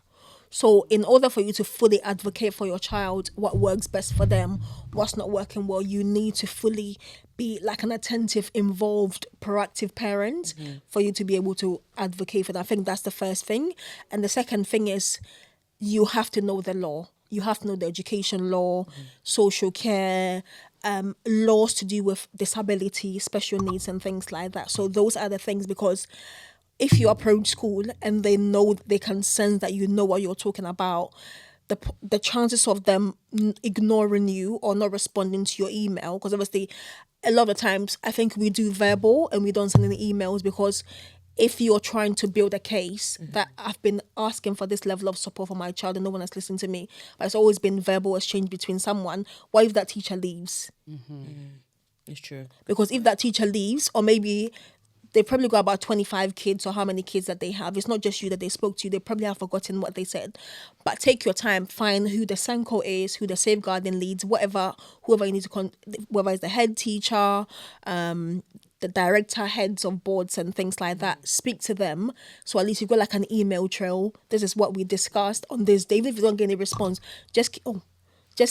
So in order for you to fully advocate for your child, what works best for them, what's not working well, you need to fully be like an attentive, involved, proactive parent for you to be able to advocate for them. I think that's the first thing. And the second thing is, you have to know the law. You have to know the education law, social care, laws to do with disability, special needs and things like that. So those are the things, because if you approach school and they know, they can sense that you know what you're talking about, the chances of them ignoring you or not responding to your email, because obviously a lot of times I think we do verbal and we don't send any emails, because if you're trying to build a case that I've been asking for this level of support for my child and no one has listened to me, but it's always been verbal exchange between someone, what if that teacher leaves? It's true. Because if that teacher leaves, or maybe they probably got about 25 kids or how many kids that they have, it's not just you that they spoke to, they probably have forgotten what they said. But take your time, find who the Senko is, who the safeguarding leads, whoever you need to whether it's the head teacher, the director, heads of boards and things like that, speak to them. So at least you've got like an email trail. This is what we discussed on this day. Even if you don't get any response, just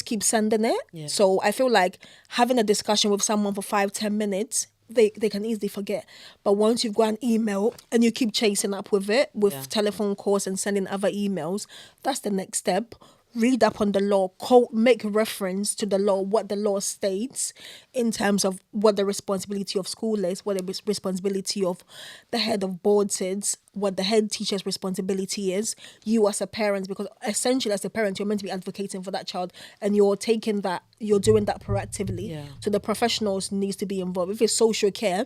keep sending it. Yeah. So I feel like having a discussion with someone for 5-10 minutes, they can easily forget. But once you've got an email and you keep chasing up with it, with telephone calls and sending other emails, that's the next step. Read up on the law, make reference to the law, what the law states in terms of what the responsibility of school is, what the responsibility of the head of boards is, what the head teacher's responsibility is, you as a parent, because essentially as a parent, you're meant to be advocating for that child and you're doing that proactively. Yeah. So the professionals needs to be involved. If it's social care,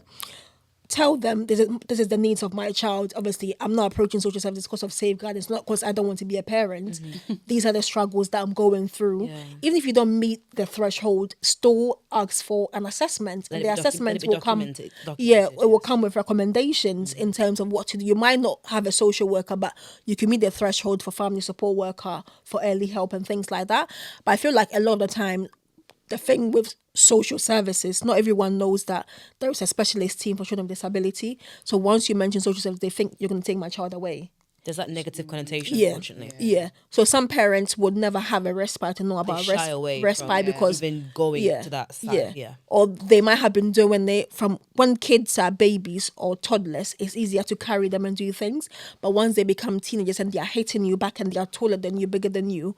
tell them this is the needs of my child. Obviously, I'm not approaching social services because of safeguarding. It's not because I don't want to be a parent. These are the struggles that I'm going through. Yeah. Even if you don't meet the threshold, still ask for an assessment. Let The it be assessment will come. documented, Yeah, it will come with recommendations in terms of what to do. You might not have a social worker, but you can meet the threshold for family support worker, for early help and things like that. But I feel like a lot of the time, the thing with social services, not everyone knows that there is a specialist team for children with disability. So once you mention social services, they think you're going to take my child away. There's that negative connotation, Yeah, unfortunately. yeah. So some parents would never have a respite to know about Shy away respite from because even going to that side. Yeah. Or they might have been doing it from when kids are babies or toddlers. It's easier to carry them and do things. But once they become teenagers and they are hitting you back and they are taller than you, bigger than you,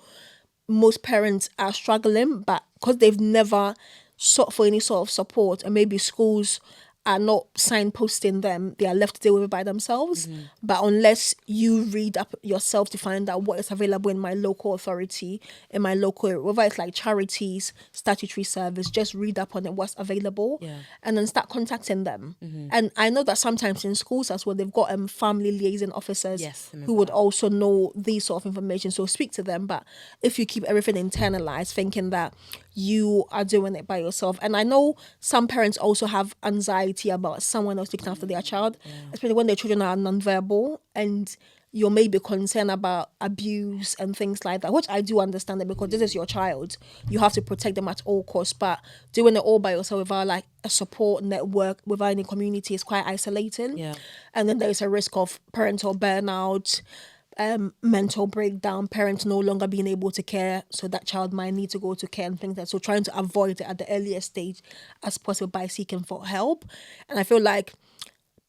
most parents are struggling, but because they've never sought for any sort of support, and maybe schools are not signposting them, they are left to deal with it by themselves. But unless you read up yourself to find out what is available in my local authority, in my local, whether it's like charities, statutory service, just read up on it, what's available, and then start contacting them. And I know that sometimes in schools as well, they've got family liaison officers who would also know these sort of information. So speak to them. But if you keep everything internalized, thinking that you are doing it by yourself. And I know some parents also have anxiety about someone else looking after their child, especially when their children are nonverbal and you're maybe concerned about abuse and things like that, which I do understand that because this is your child. You have to protect them at all costs. But doing it all by yourself without like a support network, without any community is quite isolating. Yeah. And then there's a risk of parental burnout, mental breakdown, parents no longer being able to care, so that child might need to go to care and things like that. So trying to avoid it at the earliest stage as possible by seeking for help. And I feel like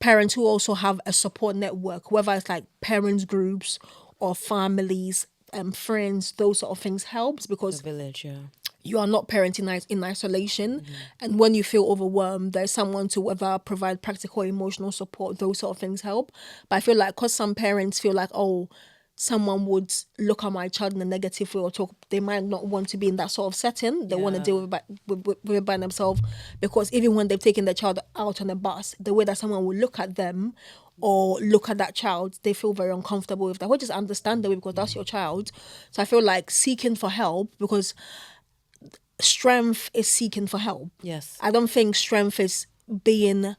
parents who also have a support network, whether it's like parents groups or families, friends, those sort of things helps, because The village, yeah. you are not parenting in isolation. And when you feel overwhelmed, there's someone to whether provide practical emotional support. Those sort of things help. But I feel like because some parents feel like, oh, someone would look at my child in a negative way or talk, they might not want to be in that sort of setting. They want to deal with it by themselves, because even when they've taken their child out on a bus, the way that someone will look at them or look at that child, they feel very uncomfortable with that, which is understandable because that's your child. So I feel like seeking for help, because strength is seeking for help. Yes. I don't think strength is being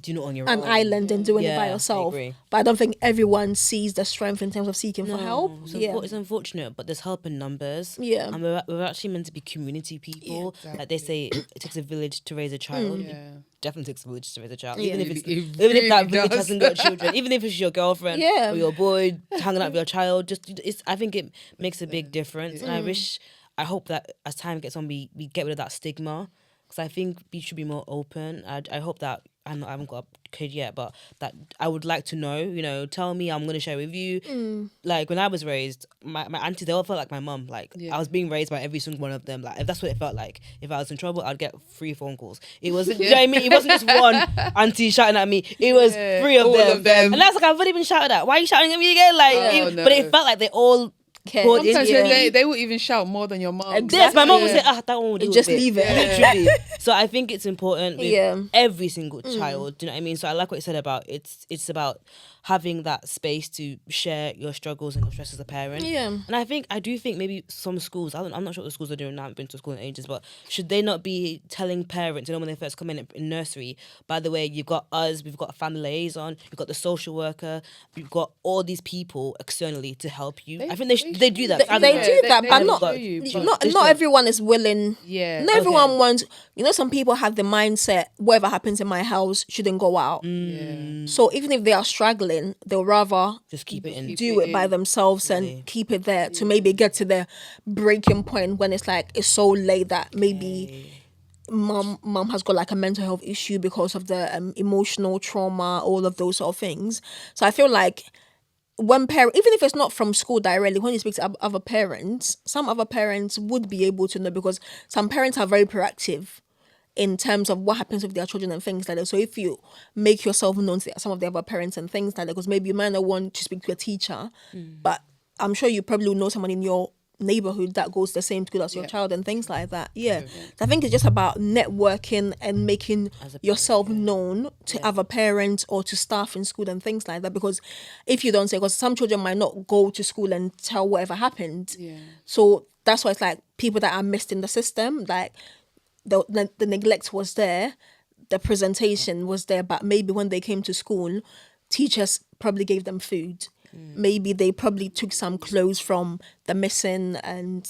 Do not on your an own. island and doing it by Yeah, I yourself. agree. But I don't think everyone sees the strength in terms of seeking for help. It's unfortunate, but there's help in numbers. Yeah. And we're actually meant to be community people. Yeah, Like they say, it takes a village to raise a child. Yeah. It definitely takes a village to raise a child. Yeah. Even if it's, It even really if that village does. hasn't got children, even if it's your girlfriend Yeah. or your boy hanging out with your child, I think it makes a big difference. And I hope that as time gets on, we get rid of that stigma. Because I think we should be more open. I hope that I haven't got a kid yet, but that I would like to know, tell me, I'm going to share with you. Like when I was raised, my auntie, they all felt like my mum. Like I was being raised by every single one of them. Like if that's what it felt like. If I was in trouble, I'd get 3 phone calls. It wasn't, you know what I mean? It wasn't just one auntie shouting at me. It was 3 of all them. of them. And that's like, I've already been shouted at. Why are you shouting at me again? Like, no. but it felt like they all Okay. poured Sometimes into they will even shout more than your mom. Yes, my mom would say, that one would do Just with leave it. Literally. So I think it's important with Yeah. every single child. Do you know what I mean? So I like what you said about it's about having that space to share your struggles and your stress as a parent. Yeah. And I do think maybe some schools, I'm not sure what the schools are doing now, I haven't been to school in ages, but should they not be telling parents, when they first come in nursery, by the way, you've got us, we've got a family liaison, you've got the social worker, you've got all these people externally to help you. I think they do that. They do that, but will not show you, but- not everyone is willing. Yeah. Not everyone wants. Some people have the mindset, whatever happens in my house shouldn't go out. Yeah. So even if they are struggling, they'll rather Just keep it in. do it by themselves and keep it there to maybe get to the breaking point when it's like it's so late that maybe mom has got like a mental health issue because of the emotional trauma, all of those sort of things. So I feel like when parent, even if it's not from school directly, when you speak to other parents, some other parents would be able to know, because some parents are very proactive in terms of what happens with their children and things like that. So if you make yourself known to some of the other parents and things like that, because maybe you might not want to speak to a teacher, but I'm sure you probably know someone in your neighborhood that goes to the same school as your child and things like that. So I think it's just about networking and making yourself known to other parents or to staff in school and things like that, because if you don't say, because some children might not go to school and tell whatever happened, so that's why it's like people that are missed in the system, like the neglect was there, the presentation was there, but maybe when they came to school, teachers probably gave them food. Maybe they probably took some clothes from the missing and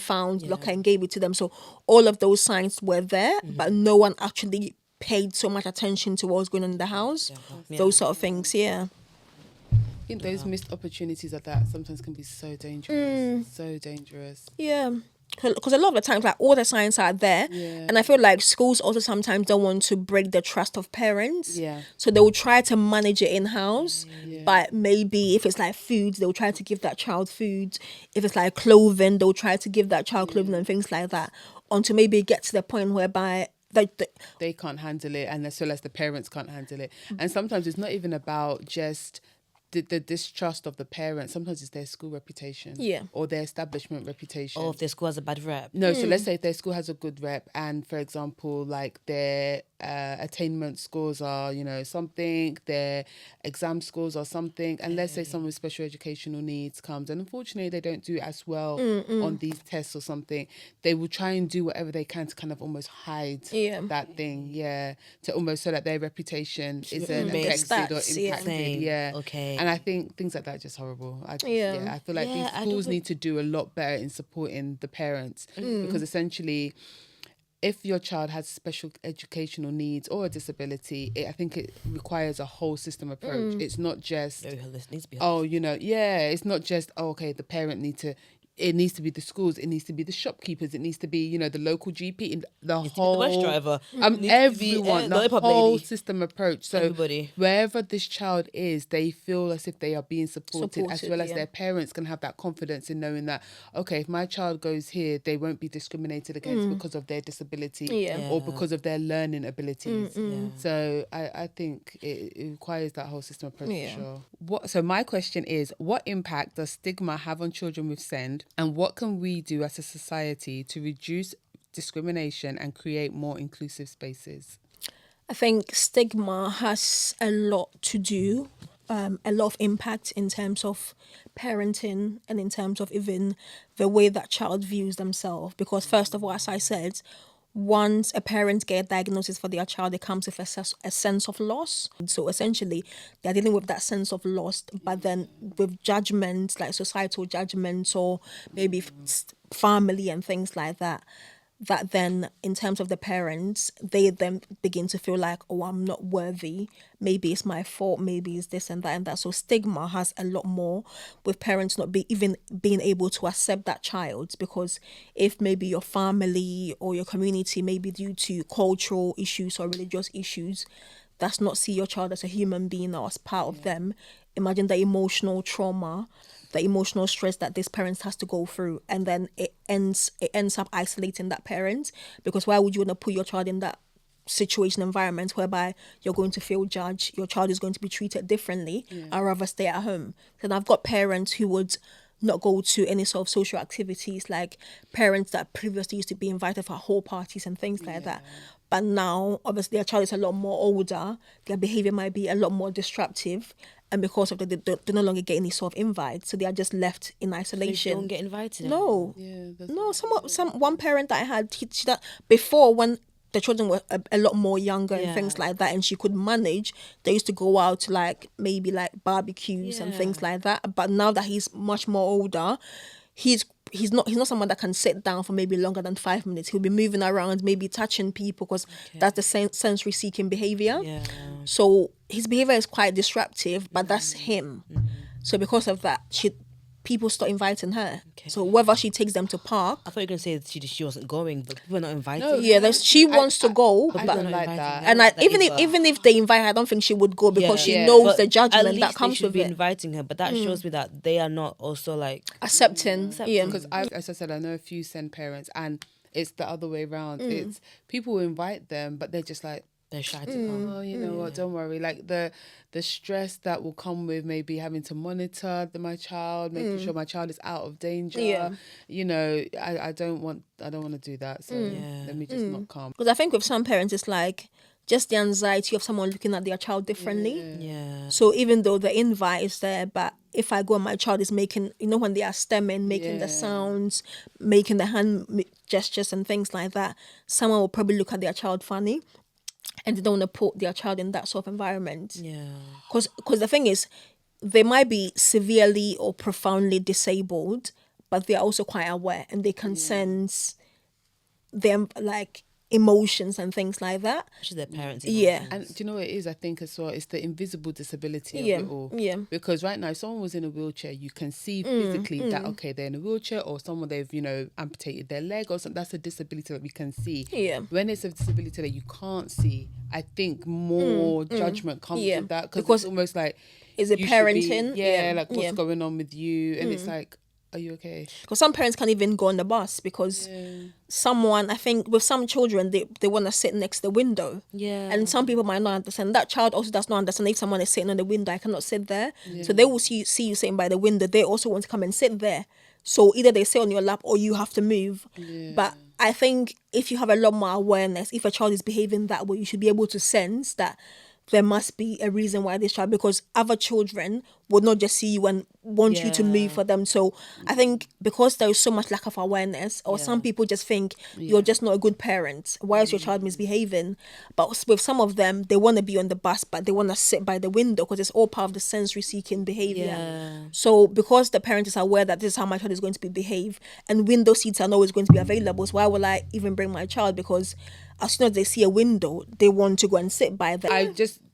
found locker and gave it to them. So all of those signs were there, but no one actually paid so much attention to what was going on in the house. Those sort of things, I think those missed opportunities like that sometimes can be so dangerous. So dangerous. Yeah. Because a lot of the times, like, all the signs are there, and I feel like schools also sometimes don't want to break the trust of parents, so they will try to manage it in-house, but maybe if it's like food, they'll try to give that child food. If it's like clothing, they'll try to give that child clothing and things like that, until maybe it gets to the point whereby they can't handle it, and as well as the parents can't handle it. And sometimes it's not even about just the distrust of the parents. Sometimes it's their school reputation, or their establishment reputation, or if their school has a bad rep. No, so let's say if their school has a good rep, and for example, like their attainment scores are, something, their exam scores are something, and let's say someone with special educational needs comes, and unfortunately they don't do as well on these tests or something, they will try and do whatever they can to kind of almost hide that thing, to almost so that their reputation isn't affected or impacted, Okay. And I think things like that are just horrible. I feel like these schools need to do a lot better in supporting the parents, because essentially if your child has special educational needs or a disability, I think it requires a whole system approach. It's not just, Very holistic. Needs to be it's not just, okay, the parent it needs to be the schools, it needs to be the shopkeepers, it needs to be, the local GP, and the whole the bus driver. everyone, the lollipop whole lady. system approach. So Everybody. wherever this child is, they feel as if they are being supported as well as yeah. their parents can have that confidence in knowing that, okay, if my child goes here, they won't be discriminated against because of their disability Yeah. or because of their learning abilities. So I think it requires that whole system approach Yeah. for sure. So my question is, what impact does stigma have on children with SEND, and what can we do as a society to reduce discrimination and create more inclusive spaces? I think stigma has a lot to do, a lot of impact in terms of parenting and in terms of even the way that child views themselves. Because first of all, as I said, once a parent get a diagnosis for their child, it comes with a sense of loss. So essentially, they're dealing with that sense of loss, but then with judgments, like societal judgments or maybe family and things like that, that then in terms of the parents, they then begin to feel like, oh, I'm not worthy, maybe it's my fault, maybe it's this and that and that. So stigma has a lot more with parents not even being able to accept that child, because if maybe your family or your community, maybe due to cultural issues or religious issues, does not see your child as a human being or as part of them, imagine the emotional trauma, the emotional stress that this parent has to go through, and then it ends up isolating that parent, because why would you want to put your child in that situation environment whereby you're going to feel judged, your child is going to be treated differently? I'd rather stay at home. And I've got parents who would not go to any sort of social activities, like parents that previously used to be invited for whole parties and things like that. But now, obviously, their child is a lot more older, their behavior might be a lot more disruptive, and because of that, they no longer get any sort of invite, so they are just left in isolation. They don't get invited. No, that's no. One parent that I had, she that before, when the children were a lot more younger and things like that, and she could manage, they used to go out to like maybe like barbecues and things like that. But now that he's much more older, he's not someone that can sit down for maybe longer than 5 minutes. He'll be moving around, maybe touching people, because that's the sensory seeking behavior. Yeah. So his behavior is quite disruptive, but that's him. So because of that, people start inviting her. So whether she takes them to park, I thought you were going to say she wasn't going, but people are not inviting. No, yeah, she wants to go, I but don't like that. and even if they invite her, I don't think she would go, because she knows but the at judgment least that comes they should with be it. inviting her, but that shows me that they are not also like Accepting. Yeah. Because as I said, I know a few SEND parents, and it's the other way around. It's people who invite them, but they're just like, they're shy to come. oh, you know what, don't worry. Like the stress that will come with maybe having to monitor my child, making sure my child is out of danger. Yeah. I don't want to do that. So let me just not come. Because I think with some parents, it's like just the anxiety of someone looking at their child differently. Yeah. So even though the invite is there, but if I go and my child is making, when they are stemming, making the sounds, making the hand gestures and things like that, someone will probably look at their child funny, and they don't want to put their child in that sort of environment. Yeah. Because the thing is, they might be severely or profoundly disabled, but they're also quite aware, and they can sense them, like, emotions and things like that. Actually, their parents. Yeah. And do you know what it is? I think as well, it's the invisible disability Yeah, of it all. yeah. Because right now, if someone was in a wheelchair, you can see physically that, okay, they're in a wheelchair, or someone they've, amputated their leg or something. That's a disability that we can see. Yeah. When it's a disability that you can't see, I think more judgment comes with that. Because it's almost like, is it you should be- parenting? like what's going on with you? And it's like, are you okay? Because some parents can't even go on the bus because someone, I think with some children, they want to sit next to the window. Yeah. And some people might not understand. That child also does not understand if someone is sitting on the window, I cannot sit there. So they will see you sitting by the window. They also want to come and sit there. So either they sit on your lap or you have to move. But I think if you have a lot more awareness, if a child is behaving that way, you should be able to sense that there must be a reason why this child, because other children would not just see you and want you to move Yeah. for them. So I think because there is so much lack of awareness, or some people just think you're just not a good parent. Why is your child misbehaving? But with some of them, they want to be on the bus, but they want to sit by the window because it's all part of the sensory seeking behavior. Yeah. So because the parent is aware that this is how my child is going to be behave, and window seats are not always going to be available, so why will I even bring my child? Because as soon as they see a window, they want to go and sit by there.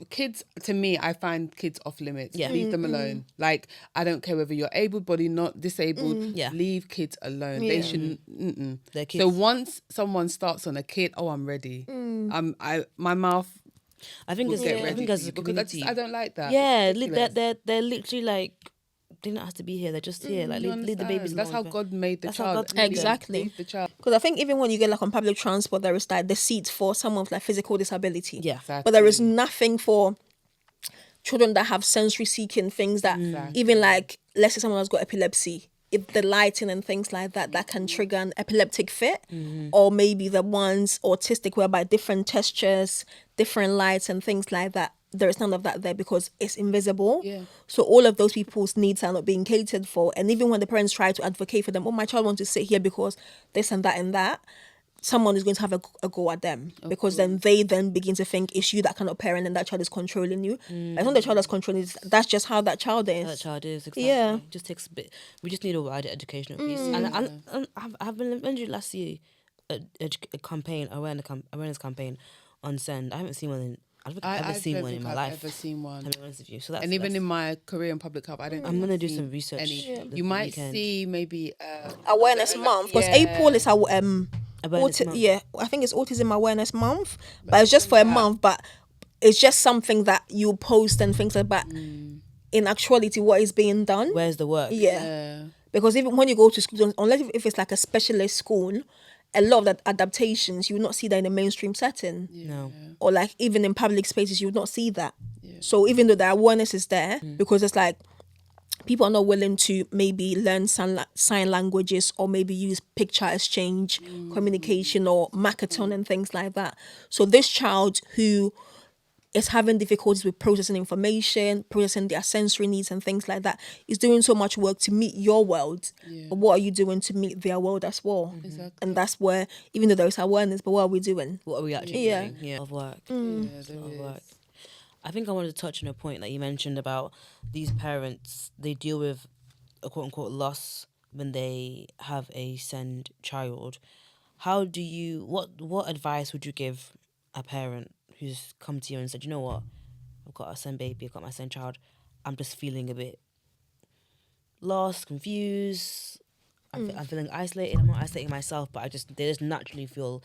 Kids, to me, I find kids off limits. Yeah. Leave them alone. Like, I don't care whether you're able-bodied, not disabled. Yeah. Leave kids alone. They shouldn't. They're kids. So once someone starts on a kid, I'm ready. My mouth I think will it's get I ready think for as you a because community. I don't like that. Yeah, It's ridiculous. they're literally like, they don't have to be here. They're just here. Like, You leave the babies understand? That's how alone. God made the That's how child. God made them. Exactly. Leave the child. Because I think even when you get like on public transport, there is like the seats for someone with like physical disability. Yeah. But there is nothing for children that have sensory seeking things that even like, let's say someone has got epilepsy, if the lighting and things like that can trigger an epileptic fit, or maybe the ones autistic whereby different textures, different lights and things like that, there is none of that there because it's invisible. Yeah. So all of those people's needs are not being catered for. And even when the parents try to advocate for them, oh, my child wants to sit here because this and that, someone is going to have a go at them because then they then begin to think it's you that cannot parent and that child is controlling you. It's not the child that's controlling, that's just how that child is. That child is, exactly. Yeah. It just takes a bit. We just need a wider educational piece. And I've been mentioned last year a campaign, awareness campaign on Send. I haven't seen one in. I don't think I've ever seen one in my life. I've ever seen one. To be honest with you. So that's, And even in my career in public health, I don't. I'm gonna do see some research. any. this You might weekend. see maybe Awareness month because yeah. April is our Awareness month. yeah, I think it's autism awareness month, but it's just for a month, but it's just something that you post and things like that. In actuality, what is being done? Where's the work? Yeah. Because even when you go to school, unless if it's like a specialist school, a lot of that adaptations, you would not see that in a mainstream setting. No. Or like even in public spaces, you would not see that. So even though the awareness is there, because it's like people are not willing to maybe learn sign languages or maybe use picture exchange, communication or Makaton and things like that. So this child who is having difficulties with processing information, processing their sensory needs and things like that, is doing so much work to meet your world. But what are you doing to meet their world as well? Exactly. And that's where, even though there is awareness, but what are we doing? What are we actually doing? Yeah. Of work. Yeah, there Of is. work. I think I wanted to touch on a point that you mentioned about these parents. They deal with a quote unquote loss when they have a send child. How do you? What advice would you give a parent who's come to you and said, you know what, I've got a send baby, I've got my send child. I'm just feeling a bit lost, confused. I'm feeling isolated. I'm not isolating myself, but they just naturally feel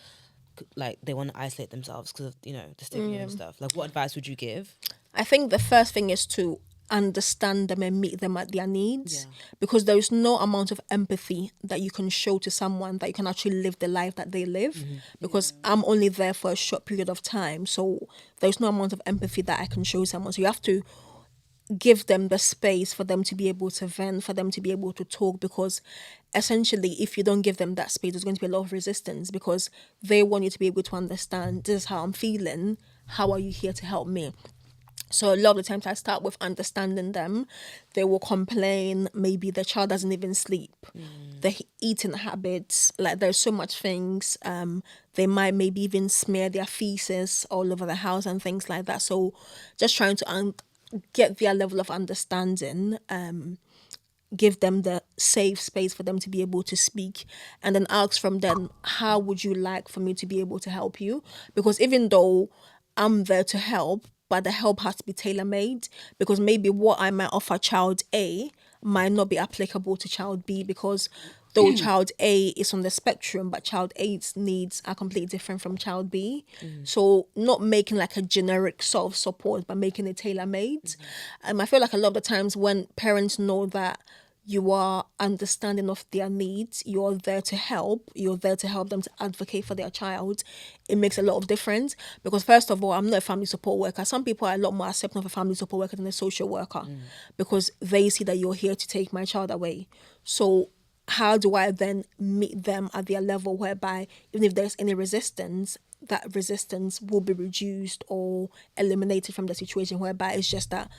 like they want to isolate themselves because of the stigma and stuff. Like, what advice would you give? I think the first thing is to understand them and meet them at their needs, because there is no amount of empathy that you can show to someone that you can actually live the life that they live, because I'm only there for a short period of time, so there's no amount of empathy that I can show someone. So you have to give them the space for them to be able to vent, for them to be able to talk, because essentially if you don't give them that space, there's going to be a lot of resistance, because they want you to be able to understand, this is how I'm feeling, how are you here to help me? So a lot of the times I start with understanding them. They will complain, maybe the child doesn't even sleep, the eating habits, like there's so much things. They might maybe even smear their feces all over the house and things like that. So just trying to get their level of understanding, give them the safe space for them to be able to speak, and then ask from them, how would you like for me to be able to help you? Because even though I'm there to help, but the help has to be tailor-made, because maybe what I might offer child A might not be applicable to child B, because though child A is on the spectrum, but child A's needs are completely different from child B. So not making like a generic sort of support, but making it tailor-made. I feel like a lot of the times when parents know that you are understanding of their needs, you're there to help them to advocate for their child, it makes a lot of difference. Because first of all, I'm not a family support worker. Some people are a lot more accepting of a family support worker than a social worker, because they see that you're here to take my child away. So how do I then meet them at their level, whereby even if there's any resistance, that resistance will be reduced or eliminated from the situation, whereby it's just that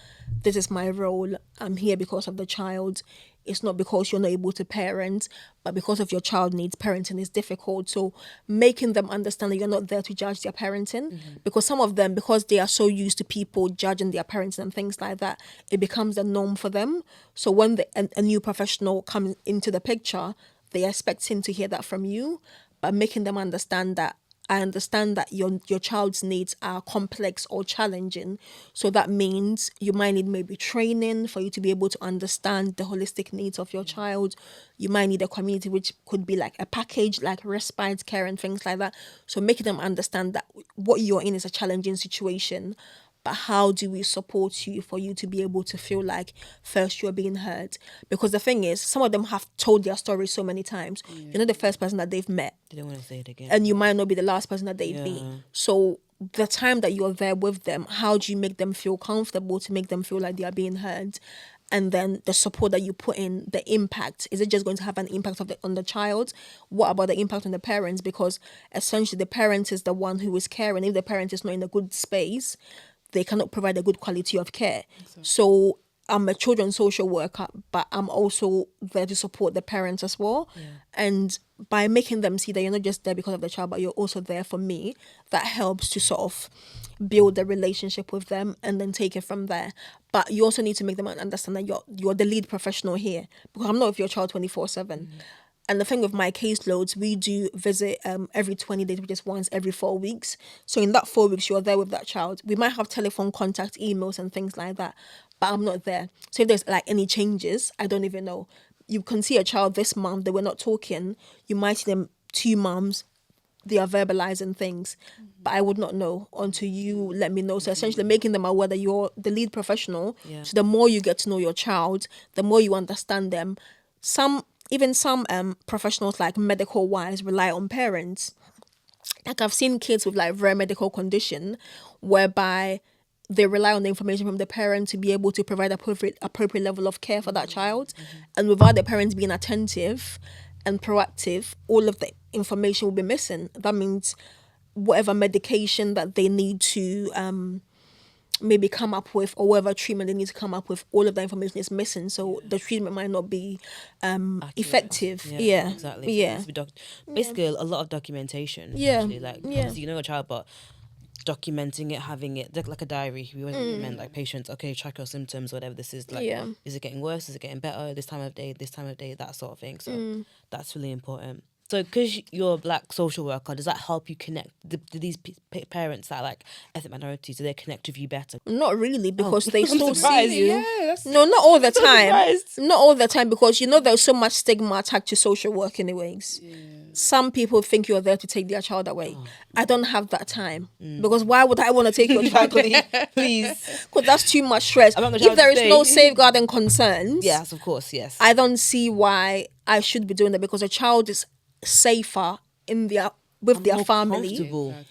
this is my role, I'm here because of the child. It's not because you're not able to parent, but because of your child needs parenting is difficult. So making them understand that you're not there to judge their parenting, because some of them, because they are so used to people judging their parenting and things like that, it becomes the norm for them. So when a new professional comes into the picture, they expect him to hear that from you, but making them understand that I understand that your child's needs are complex or challenging. So that means you might need maybe training for you to be able to understand the holistic needs of your child. You might need a community, which could be like a package, like respite care and things like that. So making them understand that what you're in is a challenging situation, but how do we support you for you to be able to feel like first you're being heard? Because the thing is, some of them have told their story so many times. You're not the first person that they've met, They don't want to say it again. and you might not be the last person that they meet. So the time that you're there with them, how do you make them feel comfortable to make them feel like they are being heard? And then the support that you put in, the impact, is it just going to have an impact on the child? What about the impact on the parents? Because essentially the parent is the one who is caring. If the parent is not in a good space, they cannot provide a good quality of care. Exactly. So I'm a children's social worker, but I'm also there to support the parents as well. Yeah. And by making them see that you're not just there because of the child, but you're also there for me, that helps to sort of build a relationship with them and then take it from there. But you also need to make them understand that you're the lead professional here, because I'm not with your child 24/7. And the thing with my caseloads, we do visit every 20 days, which is once every 4 weeks. So in that 4 weeks, you're there with that child. We might have telephone contact, emails and things like that, but I'm not there. So if there's like any changes, I don't even know. You can see a child this month, they were not talking. You might see them 2 months, they are verbalizing things, but I would not know until you let me know. So essentially making them aware that you're the lead professional. Yeah. So the more you get to know your child, the more you understand them. Some professionals, like medical wise, rely on parents. Like I've seen kids with like rare medical condition whereby they rely on the information from the parent to be able to provide appropriate level of care for that child. And without the parents being attentive and proactive, all of the information will be missing. That means whatever medication that they need to maybe come up with, or whatever treatment they need to come up with, all of that information is missing. So the treatment might not be effective. Yeah, exactly. Yeah, basically a lot of documentation. Yeah, Actually. Like obviously you know your child, but documenting it, having it like a diary. We always recommend like patients, okay, track your symptoms, whatever this is. Like, is it getting worse? Is it getting better? This time of day, that sort of thing. So that's really important. So because you're a Black social worker, does that help you connect? Do these parents that are like ethnic minorities, do they connect with you better? Not really, because they still surprised. see you. Yeah, No, not all the time. Surprised. Not all the time, because there's so much stigma attached to social work anyways. Yeah. Some people think you're there to take their child away. I don't have that time, because why would I want to take your child away? Please. Because that's too much stress. If there is no safeguarding concerns, yes, of course, yes, I don't see why I should be doing that, because a child is safer in their family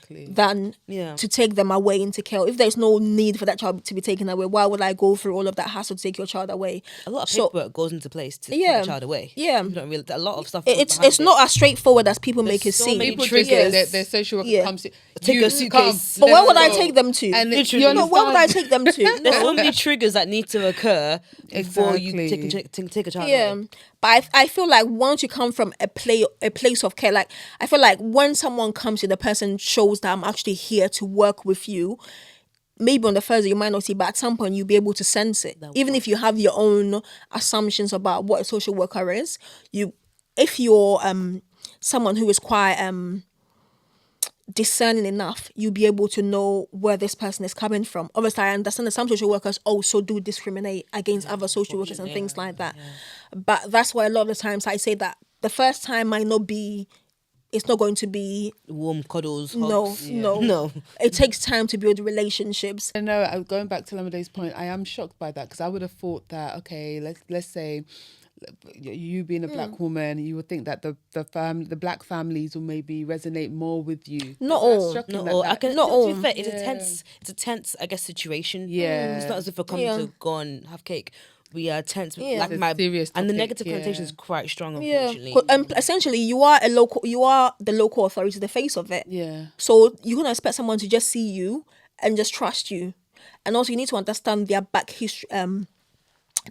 than to take them away into care. If there's no need for that child to be taken away, why would I go through all of that hassle to take your child away? A lot of paperwork goes into place to take a child away. Yeah, you don't really, a lot of stuff. It's not as straightforward as people make it seem. People triggers. Their social worker comes to take a suitcase. But where would I take them to? And where would I take them to? There's so many triggers that need to occur before you take a child away. But I feel like once you come from a place of care, like I feel like when someone comes to the person shows that I'm actually here to work with you. Maybe on the first day you might not see, but at some point you'll be able to sense it. Even if you have your own assumptions about what a social worker is, if you're someone who is quite discerning enough, you'll be able to know where this person is coming from. Obviously, I understand that some social workers also do discriminate against other social workers and things like that. But that's why a lot of the times I say that the first time might not be, it's not going to be warm cuddles, hugs. No. It takes time to build relationships. I know, going back to Lamide's point, I am shocked by that, because I would have thought that, okay, let's say you being a Black woman, you would think that the Black families will maybe resonate more with you. Not all. Not all. It's a tense, I guess, situation. Yeah. It's not as if I come to go and have cake. we are tense. Yeah. Like It's a serious and the topic, negative connotation is quite strong, Yeah, unfortunately. essentially, you are the local authority, the face of it. Yeah. So you can expect someone to just see you and just trust you, and also you need to understand their back history,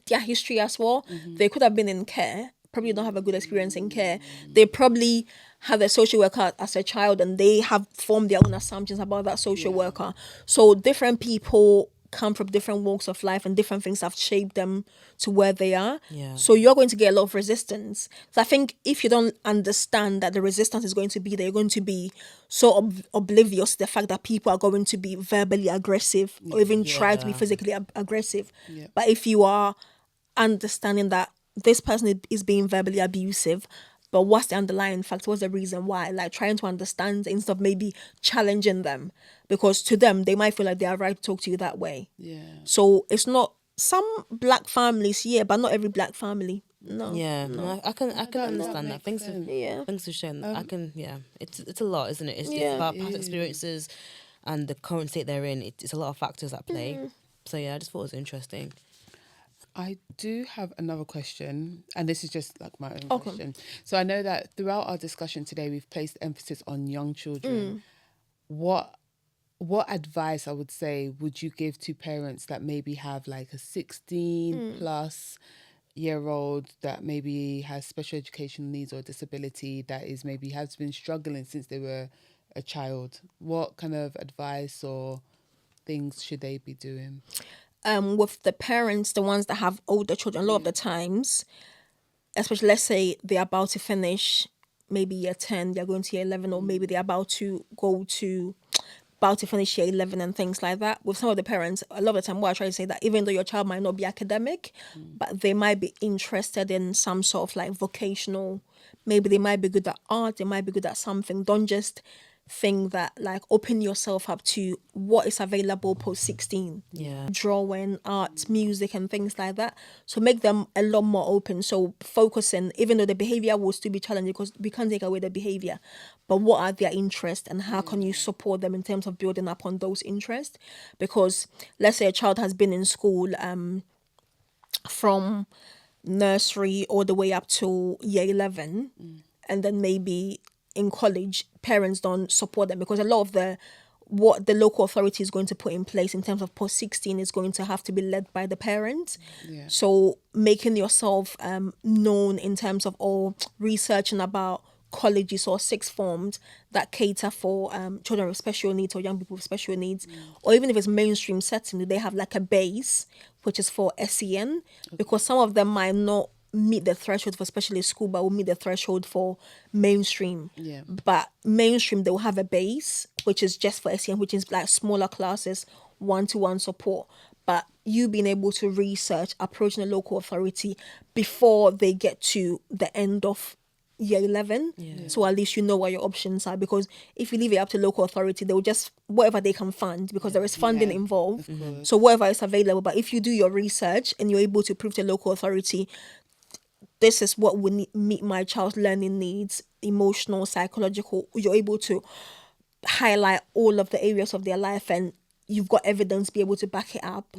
their history as well. They could have been in care, probably don't have a good experience in care. They probably have a social worker as a child, and they have formed their own assumptions about that social worker. So different people come from different walks of life, and different things have shaped them to where they are. Yeah. So you're going to get a lot of resistance. So I think if you don't understand that the resistance is going to be there, you're going to be so oblivious to the fact that people are going to be verbally aggressive or even try to be physically aggressive. But if you are understanding that this person is being verbally abusive, but what's the underlying fact? What's the reason why? Like trying to understand instead of maybe challenging them, because to them they might feel like they are right to talk to you that way. Yeah. So it's not some black families, but not every black family. No. Yeah, no, I can understand that. makes Thanks for sense. Yeah. thanks for sharing. I can it's a lot, isn't it? It's Yeah. about past experiences and the current state they're in. It's a lot of factors at play. So yeah, I just thought it was interesting. I do have another question, and this is just like my own question. So I know that throughout our discussion today, we've placed emphasis on young children. What advice, I would say, would you give to parents that maybe have like a 16 plus year old that maybe has special educational needs or disability, that is maybe has been struggling since they were a child? What kind of advice or things should they be doing? With the parents, the ones that have older children, a lot of the times, especially let's say they're about to finish maybe year 10, they're going to year 11, or maybe they're about to finish year 11 and things like that. With some of the parents, a lot of the time, what I try to say that even though your child might not be academic, but they might be interested in some sort of like vocational, maybe they might be good at art, they might be good at something. Don't just think that, like, open yourself up to what is available post 16. Yeah. Drawing, art, music and things like that. So make them a lot more open. So focusing, even though the behavior will still be challenging because we can't take away the behavior, but what are their interests and how can you support them in terms of building upon those interests? Because let's say a child has been in school from nursery all the way up to year 11, and then maybe in college parents don't support them, because a lot of what the local authority is going to put in place in terms of post 16 is going to have to be led by the parents. So making yourself known in terms of, or researching about colleges or sixth forms that cater for children with special needs or young people with special needs, or even if it's mainstream setting, they have like a base which is for SEN, because some of them might not meet the threshold for specialist school but will meet the threshold for mainstream. But mainstream, they will have a base which is just for SEN, which is like smaller classes, one-to-one support. But you being able to research, approaching a local authority before they get to the end of year 11, so at least you know what your options are, because if you leave it up to local authority, they'll just whatever they can fund, because there is funding involved, so whatever is available. But if you do your research and you're able to prove to local authority, this is what would meet my child's learning needs, emotional, psychological, you're able to highlight all of the areas of their life and you've got evidence to be able to back it up.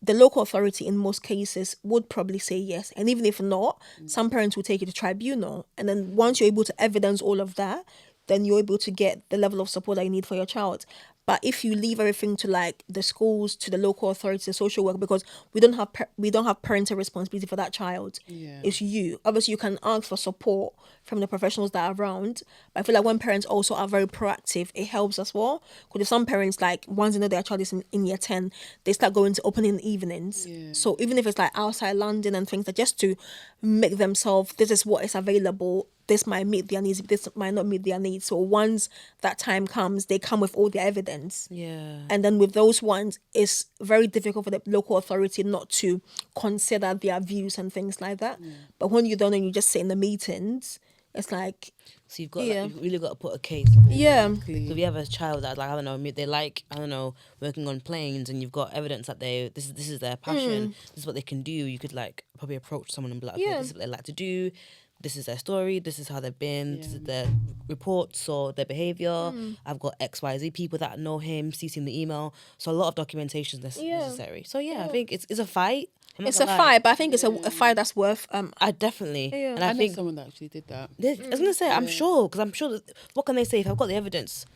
The local authority in most cases would probably say yes. And even if not, some parents will take it to tribunal. And then once you're able to evidence all of that, then you're able to get the level of support that you need for your child. But if you leave everything to like the schools, to the local authorities, the social work, because we don't have parental responsibility for that child. It's you. Obviously, you can ask for support from the professionals that are around. But I feel like when parents also are very proactive, it helps as well. Because if some parents, like, once they know their child is in year 10, they start going to open in the evenings. So even if it's like outside London and things, that just to make themselves, this is what is available, this might meet their needs, this might not meet their needs. So once that time comes, they come with all their evidence. And then with those ones, it's very difficult for the local authority not to consider their views and things like that. But when you don't and you just sit in the meetings, it's like... So you've got you've really got to put a case. So if you have a child that, like, I don't know, they like, I don't know, working on planes, and you've got evidence that this is their passion, this is what they can do, you could like probably approach someone and be like, okay, this is what they like to do, this is their story, this is how they've been, this is their reports or their behaviour. I've got XYZ people that know him, CCing the email. So a lot of documentation is necessary. So I think it's a fight, It's a fight, but I think it's a fight that's worth. I definitely. Yeah. And I I know think someone that actually did that. I was gonna say, I'm sure, because I'm sure that, what can they say if I've got the evidence?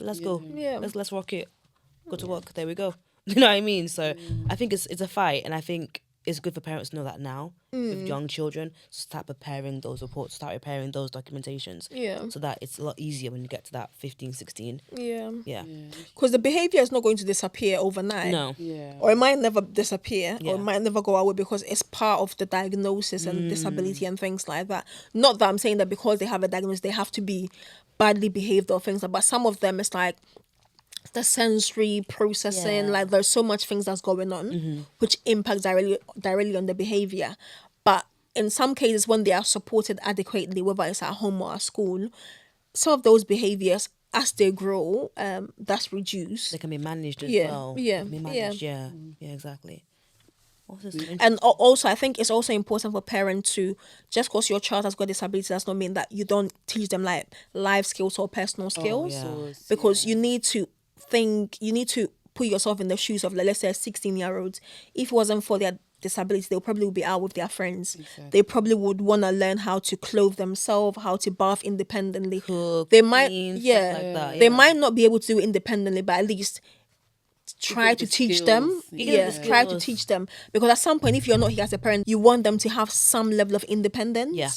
Let's go. Yeah. Let's rock it. Go to work. There we go. You know what I mean? So I think it's a fight, and I think it's good for parents to know that now with young children. Start preparing those reports, start preparing those documentations. Yeah. So that it's a lot easier when you get to that 15, 16. Yeah. Yeah. Because the behavior is not going to disappear overnight. No. Yeah. Or it might never disappear, or Yeah. it might never go away because it's part of the diagnosis and disability and things like that. Not that I'm saying that because they have a diagnosis, they have to be badly behaved or things like that. But some of them, it's like the sensory processing, Yeah. like there's so much things that's going on, which impacts directly on the behavior. But in some cases, when they are supported adequately, whether it's at home or at school, some of those behaviors, as they grow, that's reduced. They can be managed as Yeah, well. yeah, They can be managed, yeah. Yeah, exactly. Also, And also, I think it's also important for parents to, just because your child has got disability, does not mean that you don't teach them like life skills or personal skills. yeah. Because you need to put yourself in the shoes of, like, let's say, a 16-year-old. If it wasn't for their disability, they probably would be out with their friends. They probably would want to learn how to clothe themselves, how to bath independently. Cook, They might, clean, stuff yeah, like that, they yeah. might not be able to do it independently, but at least try to the teach them. skills. Yeah, the try to skills. teach them, because at some point, if you're not here as a parent, you want them to have some level of independence. Yeah.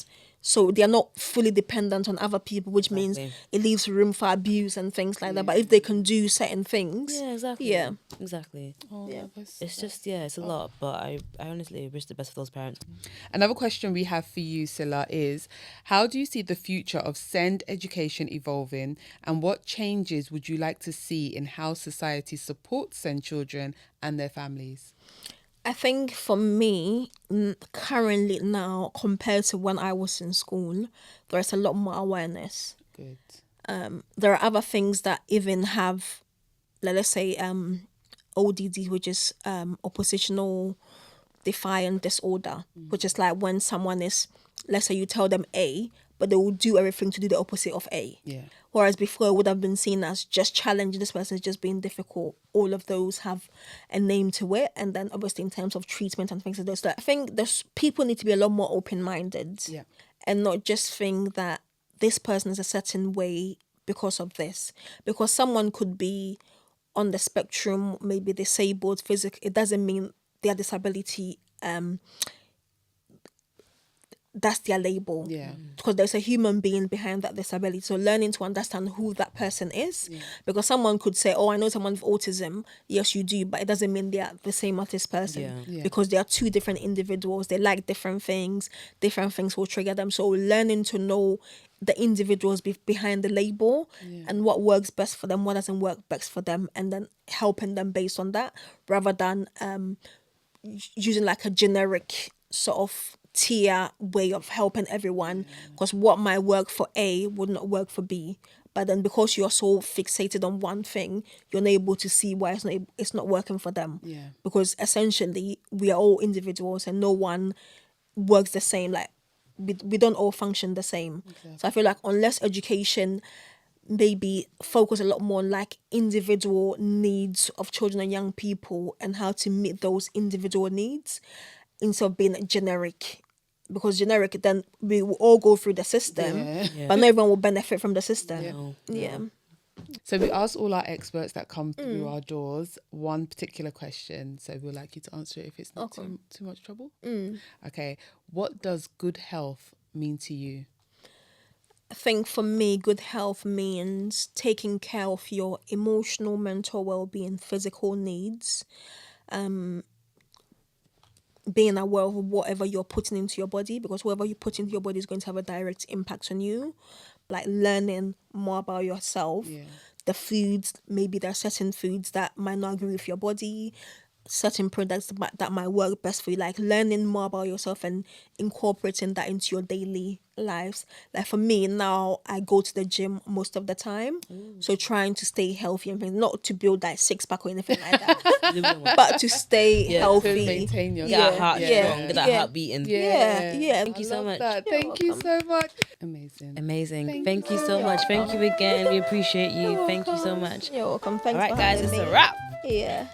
So they're not fully dependent on other people, which means Exactly. it leaves room for abuse and things like that. But if they can do certain things, Yeah, exactly. Yeah. Exactly. Yeah. It's just, it's a lot, but I honestly wish the best for those parents. Another question we have for you, Scilla, is how do you see the future of SEND education evolving, and what changes would you like to see in how society supports SEND children and their families? I think for me, currently now, compared to when I was in school, there's a lot more awareness. Good. There are other things that even have, let's say, ODD, which is oppositional defiant disorder, which is like when someone is, let's say you tell them A, but they will do everything to do the opposite of A. Yeah. Whereas before it would have been seen as just challenging, this person is just being difficult. All of those have a name to it. And then obviously in terms of treatment and things like this, I think people need to be a lot more open-minded. Yeah. And not just think that this person is a certain way because of this. Because someone could be on the spectrum, maybe disabled, physically. It doesn't mean their disability that's their label. Yeah. Because there's a human being behind that disability. So learning to understand who that person is. Because someone could say, oh, I know someone with autism. Yes, you do. But it doesn't mean they're the same as this person. Yeah. Yeah. Because they are two different individuals. They like different things. Different things will trigger them. So learning to know the individuals behind the label and what works best for them, what doesn't work best for them. And then helping them based on that. Rather than using like a generic sort of tier way of helping everyone, because what might work for A would not work for B. But then because you're so fixated on one thing, you're not able to see why it's not working for them. Yeah. Because essentially we are all individuals and no one works the same. Like we don't all function the same. Exactly. So I feel like unless education maybe focus a lot more on like individual needs of children and young people and how to meet those individual needs instead of being generic. Because generic, then we will all go through the system, but not everyone will benefit from the system. Yeah. So we ask all our experts that come through our doors one particular question. So we'd like you to answer it if it's not too much trouble. Okay. What does good health mean to you? I think for me, good health means taking care of your emotional, mental well-being, physical needs, being aware of whatever you're putting into your body, because whatever you put into your body is going to have a direct impact on you. Like learning more about yourself, the foods, maybe there are certain foods that might not agree with your body, certain products that might work best for you, like learning more about yourself and incorporating that into your daily lives. Like for me now, I go to the gym most of the time, so trying to stay healthy and things, not to build like six-pack or anything like that, but to stay healthy, To maintain your Get our heart strong, get that yeah. heart beating. Thank you so much. Thank you so much. Amazing. Thank you so much. Thank you again. We appreciate you. Thank you so much. You're welcome. Thanks. All right, for guys, having it's me. a wrap. Yeah.